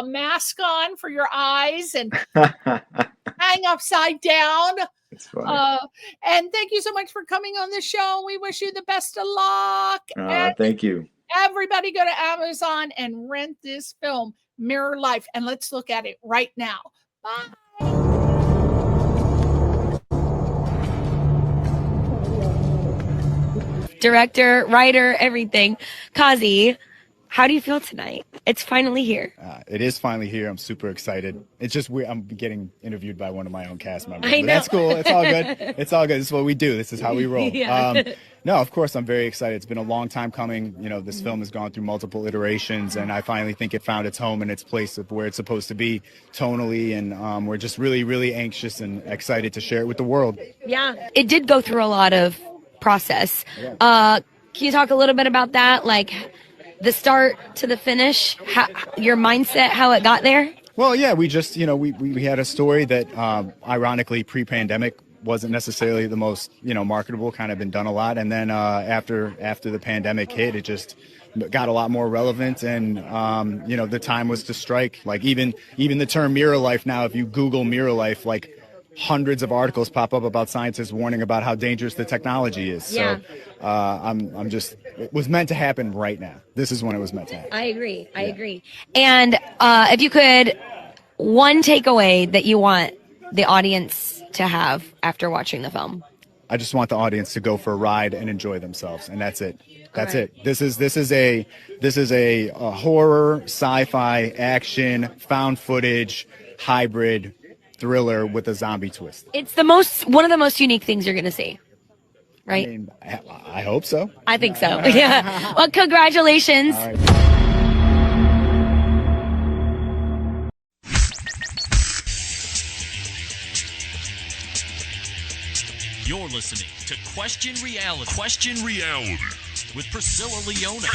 Speaker 2: mask on for your eyes and hang upside down.
Speaker 3: It's funny.
Speaker 2: And thank you so much for coming on the show. We wish you the best of luck.
Speaker 3: Thank you. Everybody
Speaker 2: go to Amazon and rent this film, Mirror Life, and let's look at it right now. Bye.
Speaker 16: Director, writer, everything. Kazzy, how do you feel tonight? It's finally here.
Speaker 17: It is finally here. I'm super excited. It's just weird. I'm getting interviewed by one of my own cast members.
Speaker 16: I know.
Speaker 17: That's cool. It's all good. It's all good. This is what we do. This is how we roll. No, of course, I'm very excited. It's been a long time coming. You know, this film has gone through multiple iterations, and I finally think it found its home and its place of where it's supposed to be tonally. And we're just really, really anxious and excited to share it with the world.
Speaker 16: Yeah, it did go through a lot of process. Can you talk a little bit about that? Like, the start to the finish, your mindset, how it got there?
Speaker 17: Well, yeah, we just, we had a story that ironically pre-pandemic wasn't necessarily the most, marketable, kind of been done a lot. And then after the pandemic hit, it just got a lot more relevant. And, the time was to strike. Like even the term mirror life now, if you Google mirror life, like hundreds of articles pop up about scientists warning about how dangerous the technology is.
Speaker 16: Yeah.
Speaker 17: So it was meant to happen right now. This is when it was meant to happen.
Speaker 16: I agree. And if you could, one takeaway that you want the audience to have after watching the film.
Speaker 17: I just want the audience to go for a ride and enjoy themselves, and that's it. That's it. This is a horror, sci-fi, action, found footage, hybrid thriller with a zombie twist.
Speaker 16: It's one of the most unique things you're going to see, right?
Speaker 17: I mean, I hope so.
Speaker 16: I think so. Yeah. Well, congratulations.
Speaker 17: All right.
Speaker 1: You're listening to Question Reality with Priscilla Leona.